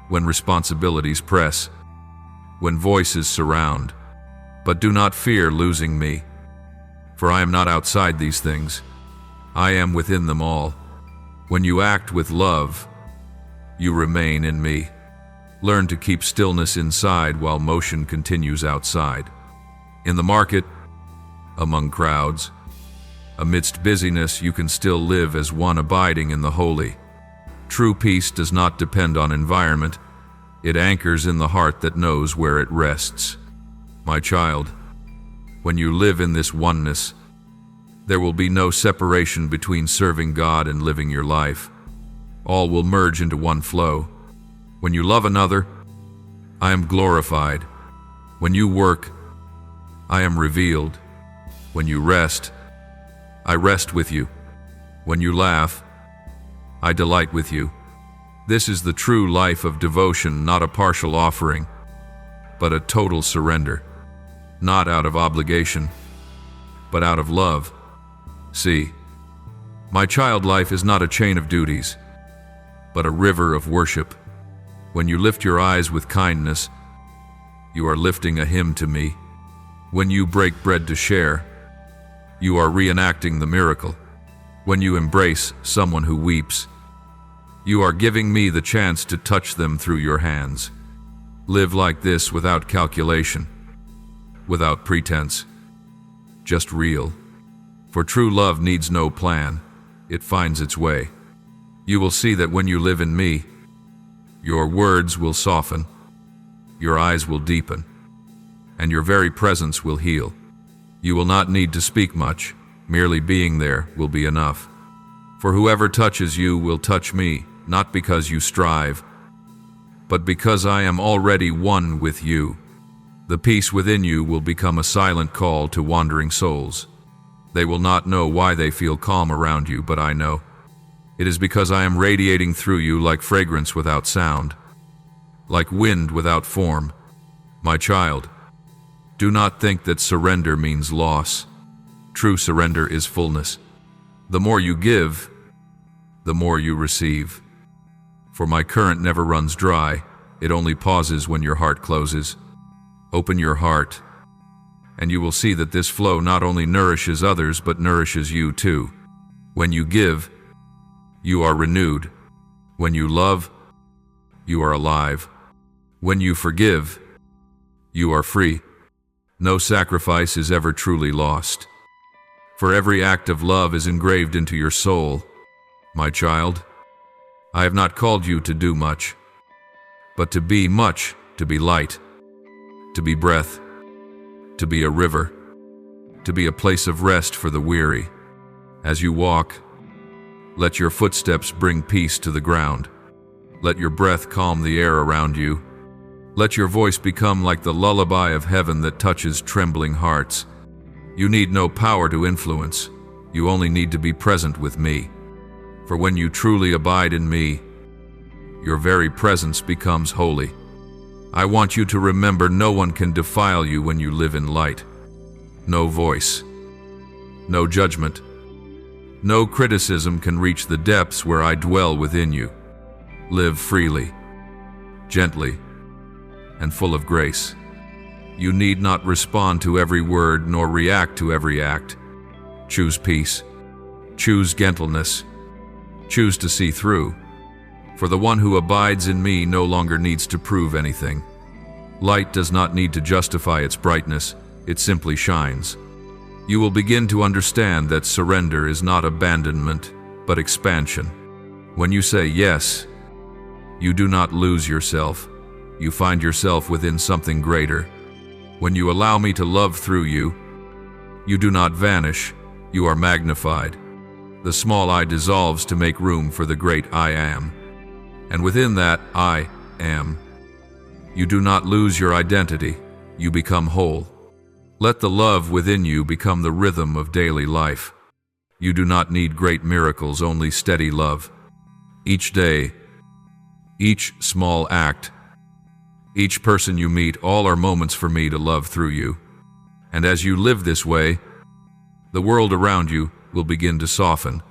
when responsibilities press, when voices surround. But do not fear losing me, for I am not outside these things. I am within them all. When you act with love, you remain in me. Learn to keep stillness inside while motion continues outside. In the market, among crowds, amidst busyness, you can still live as one abiding in the holy. True peace does not depend on environment. It anchors in the heart that knows where it rests. My child, when you live in this oneness, there will be no separation between serving God and living your life. All will merge into one flow. When you love another, I am glorified. When you work, I am revealed. When you rest, I rest with you. When you laugh, I delight with you. This is the true life of devotion, not a partial offering, but a total surrender. Not out of obligation, but out of love. See, my child life is not a chain of duties, but a river of worship. When you lift your eyes with kindness, you are lifting a hymn to me. When you break bread to share, you are reenacting the miracle. When you embrace someone who weeps, you are giving me the chance to touch them through your hands. Live like this without calculation, without pretense, just real. For true love needs no plan, it finds its way. You will see that when you live in me, your words will soften, your eyes will deepen, and your very presence will heal. You will not need to speak much, merely being there will be enough. For whoever touches you will touch me, not because you strive, but because I am already one with you. The peace within you will become a silent call to wandering souls. They will not know why they feel calm around you, but I know. It is because I am radiating through you like fragrance without sound, like wind without form. My child, do not think that surrender means loss. True surrender is fullness. The more you give, the more you receive. For my current never runs dry, it only pauses when your heart closes. Open your heart, and you will see that this flow not only nourishes others but nourishes you too. When you give, you are renewed. When you love, you are alive. When you forgive, you are free. No sacrifice is ever truly lost. For every act of love is engraved into your soul. My child, I have not called you to do much, but to be much, to be light, to be breath, to be a river, to be a place of rest for the weary. As you walk, let your footsteps bring peace to the ground. Let your breath calm the air around you. Let your voice become like the lullaby of heaven that touches trembling hearts. You need no power to influence. You only need to be present with me. For when you truly abide in me, your very presence becomes holy. I want you to remember no one can defile you when you live in light. No voice, no judgment, no criticism can reach the depths where I dwell within you. Live freely, gently, and full of grace. You need not respond to every word nor react to every act. Choose peace. Choose gentleness. Choose to see through. For the one who abides in me no longer needs to prove anything. Light does not need to justify its brightness, it simply shines. You will begin to understand that surrender is not abandonment, but expansion. When you say yes, you do not lose yourself. You find yourself within something greater. When you allow me to love through you, you do not vanish, you are magnified. The small I dissolves to make room for the great I am. And within that I am, you do not lose your identity, you become whole. Let the love within you become the rhythm of daily life. You do not need great miracles, only steady love. Each day, each small act, each person you meet, all are moments for me to love through you. And as you live this way, the world around you will begin to soften.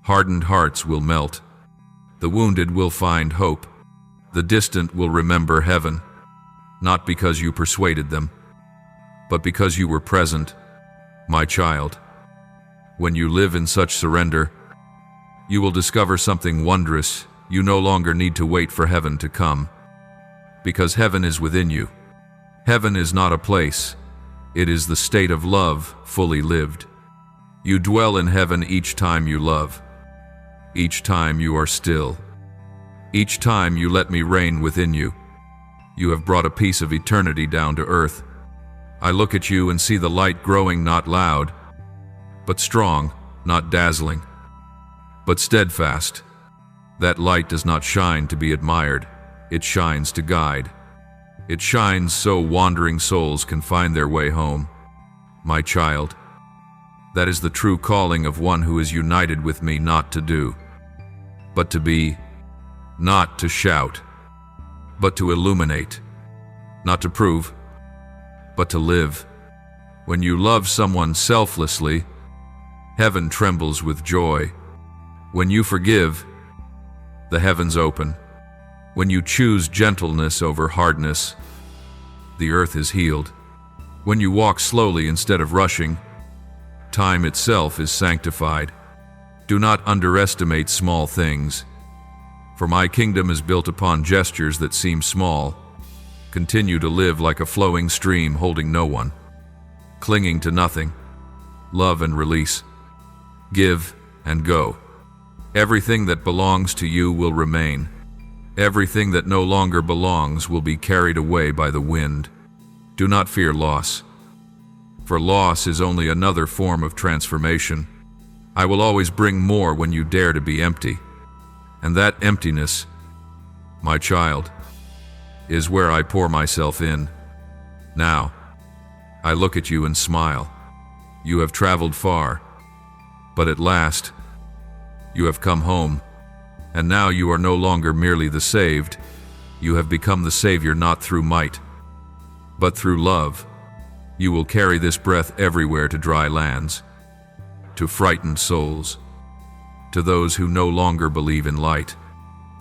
Hardened hearts will melt. The wounded will find hope. The distant will remember heaven, not because you persuaded them, but because you were present, my child. When you live in such surrender, you will discover something wondrous. You no longer need to wait for heaven to come, because heaven is within you. Heaven is not a place. It is the state of love fully lived. You dwell in heaven each time you love. Each time you are still. Each time you let me reign within you. You have brought a piece of eternity down to earth. I look at you and see the light growing, not loud, but strong, not dazzling, but steadfast. That light does not shine to be admired. It shines to guide. It shines so wandering souls can find their way home. My child, that is the true calling of one who is united with me, not to do, but to be, not to shout, but to illuminate, not to prove, but to live. When you love someone selflessly, heaven trembles with joy. When you forgive, the heavens open. When you choose gentleness over hardness, the earth is healed. When you walk slowly instead of rushing, time itself is sanctified. Do not underestimate small things, for my kingdom is built upon gestures that seem small. Continue to live like a flowing stream, holding no one, clinging to nothing. Love and release. Give and go. Everything that belongs to you will remain. Everything that no longer belongs will be carried away by the wind. Do not fear loss, for loss is only another form of transformation. I will always bring more when you dare to be empty. And that emptiness, my child, is where I pour myself in. Now, I look at you and smile. You have traveled far, but at last, you have come home, and now you are no longer merely the saved. You have become the Savior not through might, but through love. You will carry this breath everywhere to dry lands, to frightened souls, to those who no longer believe in light.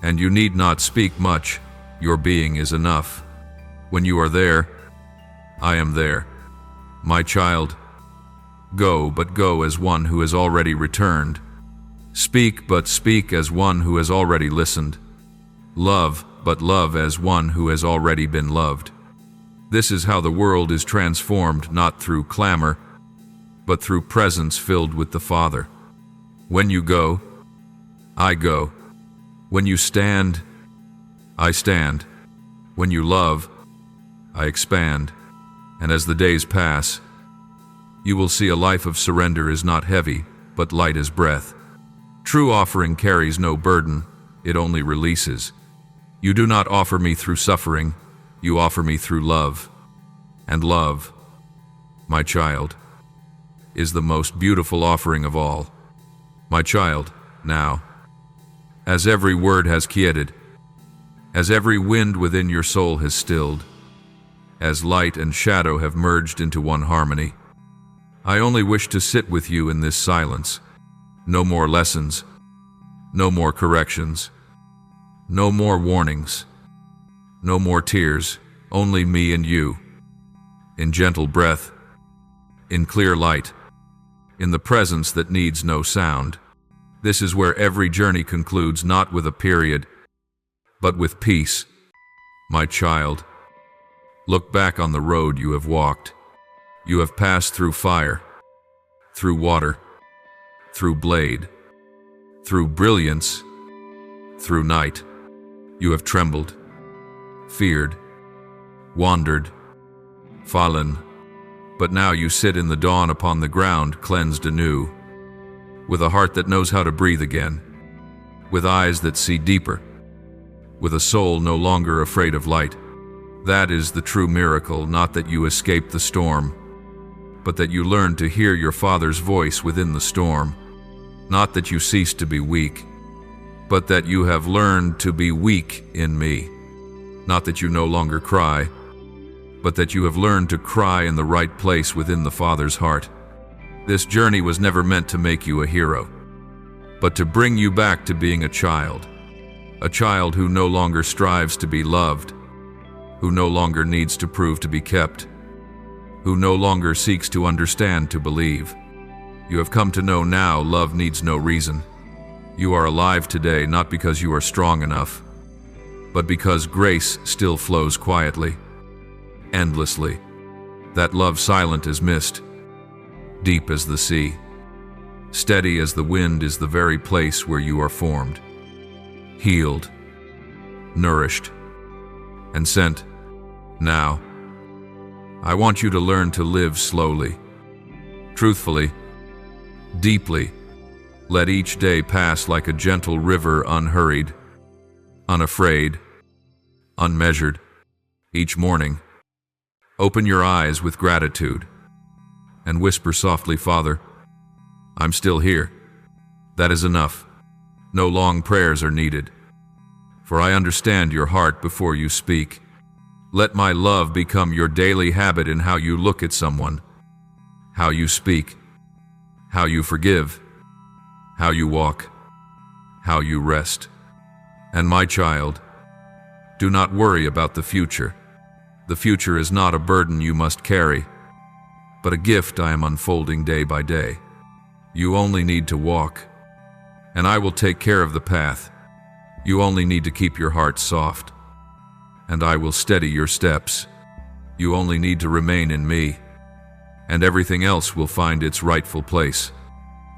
And you need not speak much, your being is enough. When you are there, I am there. My child, go, but go as one who has already returned. Speak, but speak as one who has already listened. Love, but love as one who has already been loved. This is how the world is transformed, not through clamor, but through presence filled with the Father. When you go, I go. When you stand, I stand. When you love, I expand. And as the days pass, you will see a life of surrender is not heavy, but light as breath. True offering carries no burden, it only releases. You do not offer me through suffering, you offer me through love. And love, my child, is the most beautiful offering of all. My child, now, as every word has quieted, as every wind within your soul has stilled, as light and shadow have merged into one harmony, I only wish to sit with you in this silence. No more lessons, no more corrections, no more warnings, no more tears, only me and you, in gentle breath, in clear light, in the presence that needs no sound. This is where every journey concludes, not with a period, but with peace. My child, look back on the road you have walked. You have passed through fire, through water, through blade, through brilliance, through night. You have trembled, feared, wandered, fallen, but now you sit in the dawn upon the ground, cleansed anew, with a heart that knows how to breathe again, with eyes that see deeper, with a soul no longer afraid of light. That is the true miracle, not that you escaped the storm, but that you learned to hear your Father's voice within the storm. Not that you ceased to be weak, but that you have learned to be weak in me. Not that you no longer cry, but that you have learned to cry in the right place within the Father's heart. This journey was never meant to make you a hero, but to bring you back to being a child who no longer strives to be loved, who no longer needs to prove to be kept, who no longer seeks to understand to believe. You have come to know now love needs no reason. You are alive today not because you are strong enough, but because grace still flows quietly, endlessly. That love silent as mist, deep as the sea, steady as the wind is the very place where you are formed, healed, nourished, and sent. Now, I want you to learn to live slowly, truthfully, deeply. Let each day pass like a gentle river, unhurried, unafraid, unmeasured. Each morning, open your eyes with gratitude and whisper softly, Father, I'm still here. That is enough. No long prayers are needed, for I understand your heart before you speak. Let my love become your daily habit in how you look at someone, how you speak, how you forgive, how you walk, how you rest. And my child, do not worry about the future. The future is not a burden you must carry, but a gift I am unfolding day by day. You only need to walk, and I will take care of the path. You only need to keep your heart soft, and I will steady your steps. You only need to remain in me, and everything else will find its rightful place.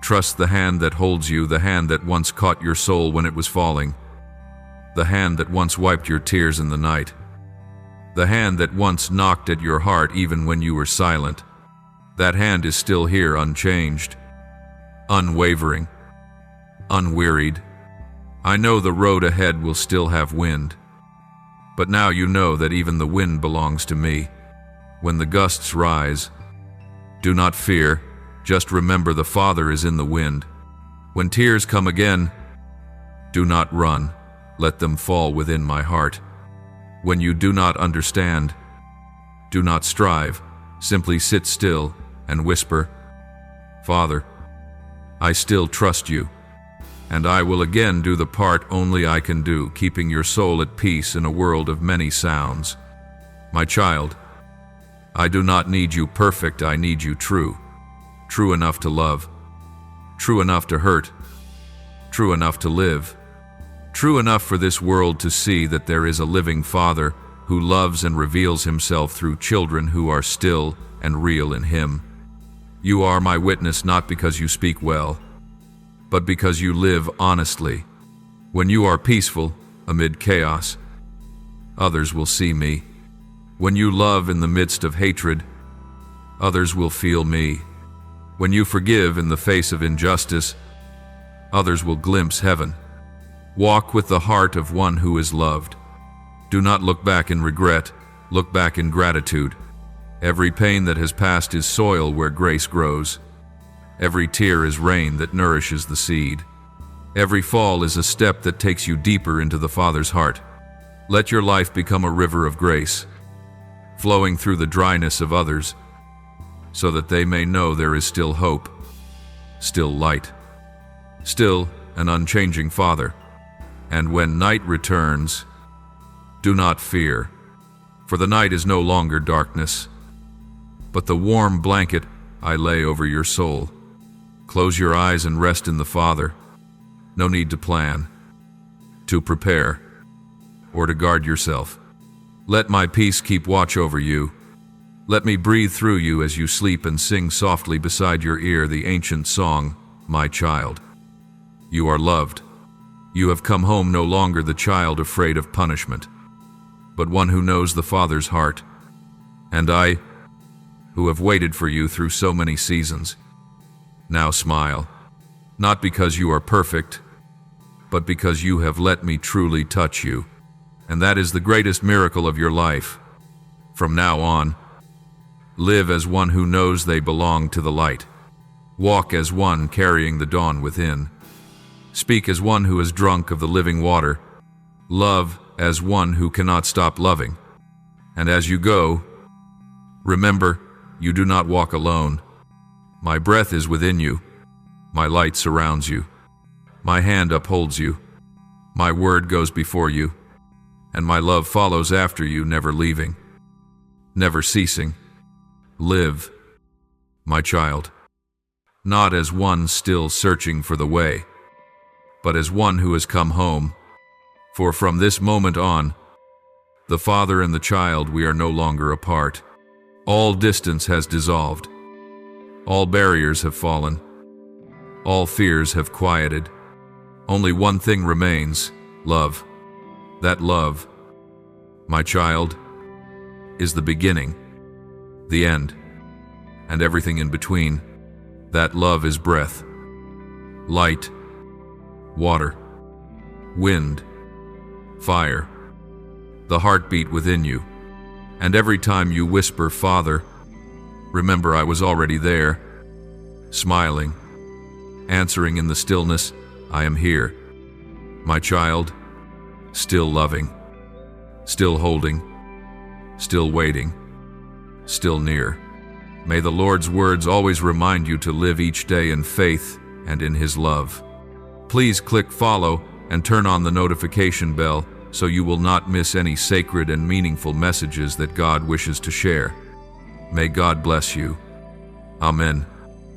Trust the hand that holds you, the hand that once caught your soul when it was falling, the hand that once wiped your tears in the night, the hand that once knocked at your heart even when you were silent. That hand is still here, unchanged, unwavering, unwearied. I know the road ahead will still have wind, But now you know that even the wind belongs to me. When the gusts rise, do not fear, just remember the Father is in the wind. When tears come again, do not run, let them fall within my heart. When you do not understand, do not strive, simply sit still and whisper, Father, I still trust you, and I will again do the part only I can do, keeping your soul at peace in a world of many sounds. My child, I do not need you perfect, I need you true. True enough to love, true enough to hurt, true enough to live, true enough for this world to see that there is a living Father who loves and reveals himself through children who are still and real in him. You are my witness not because you speak well, but because you live honestly. When you are peaceful amid chaos, others will see me. When you love in the midst of hatred, others will feel me. When you forgive in the face of injustice, others will glimpse heaven. Walk with the heart of one who is loved. Do not look back in regret, look back in gratitude. Every pain that has passed is soil where grace grows. Every tear is rain that nourishes the seed. Every fall is a step that takes you deeper into the Father's heart. Let your life become a river of grace, flowing through the dryness of others, so that they may know there is still hope, still light, still an unchanging Father. And when night returns, do not fear, for the night is no longer darkness, but the warm blanket I lay over your soul. Close your eyes and rest in the Father. No need to plan, to prepare, or to guard yourself. Let my peace keep watch over you. Let me breathe through you as you sleep and sing softly beside your ear the ancient song, My Child. You are loved. You have come home no longer the child afraid of punishment, but one who knows the Father's heart. And I, who have waited for you through so many seasons, now smile, not because you are perfect, but because you have let me truly touch you. And that is the greatest miracle of your life. From now on, live as one who knows they belong to the light. Walk as one carrying the dawn within. Speak as one who is drunk of the living water. Love as one who cannot stop loving. And as you go, remember, you do not walk alone. My breath is within you. My light surrounds you. My hand upholds you. My word goes before you. And my love follows after you, never leaving, never ceasing. Live, my child, not as one still searching for the way, but as one who has come home. For from this moment on, the Father and the child, we are no longer apart. All distance has dissolved. All barriers have fallen. All fears have quieted. Only one thing remains, love. That love, my child, is the beginning, the end, and everything in between. That love is breath, light, water, wind, fire, the heartbeat within you. And every time you whisper, Father, remember I was already there, smiling, answering in the stillness, I am here, my child, still loving, still holding, still waiting, still near. May the Lord's words always remind you to live each day in faith and in His love. Please click follow and turn on the notification bell so you will not miss any sacred and meaningful messages that God wishes to share. May God bless you. Amen.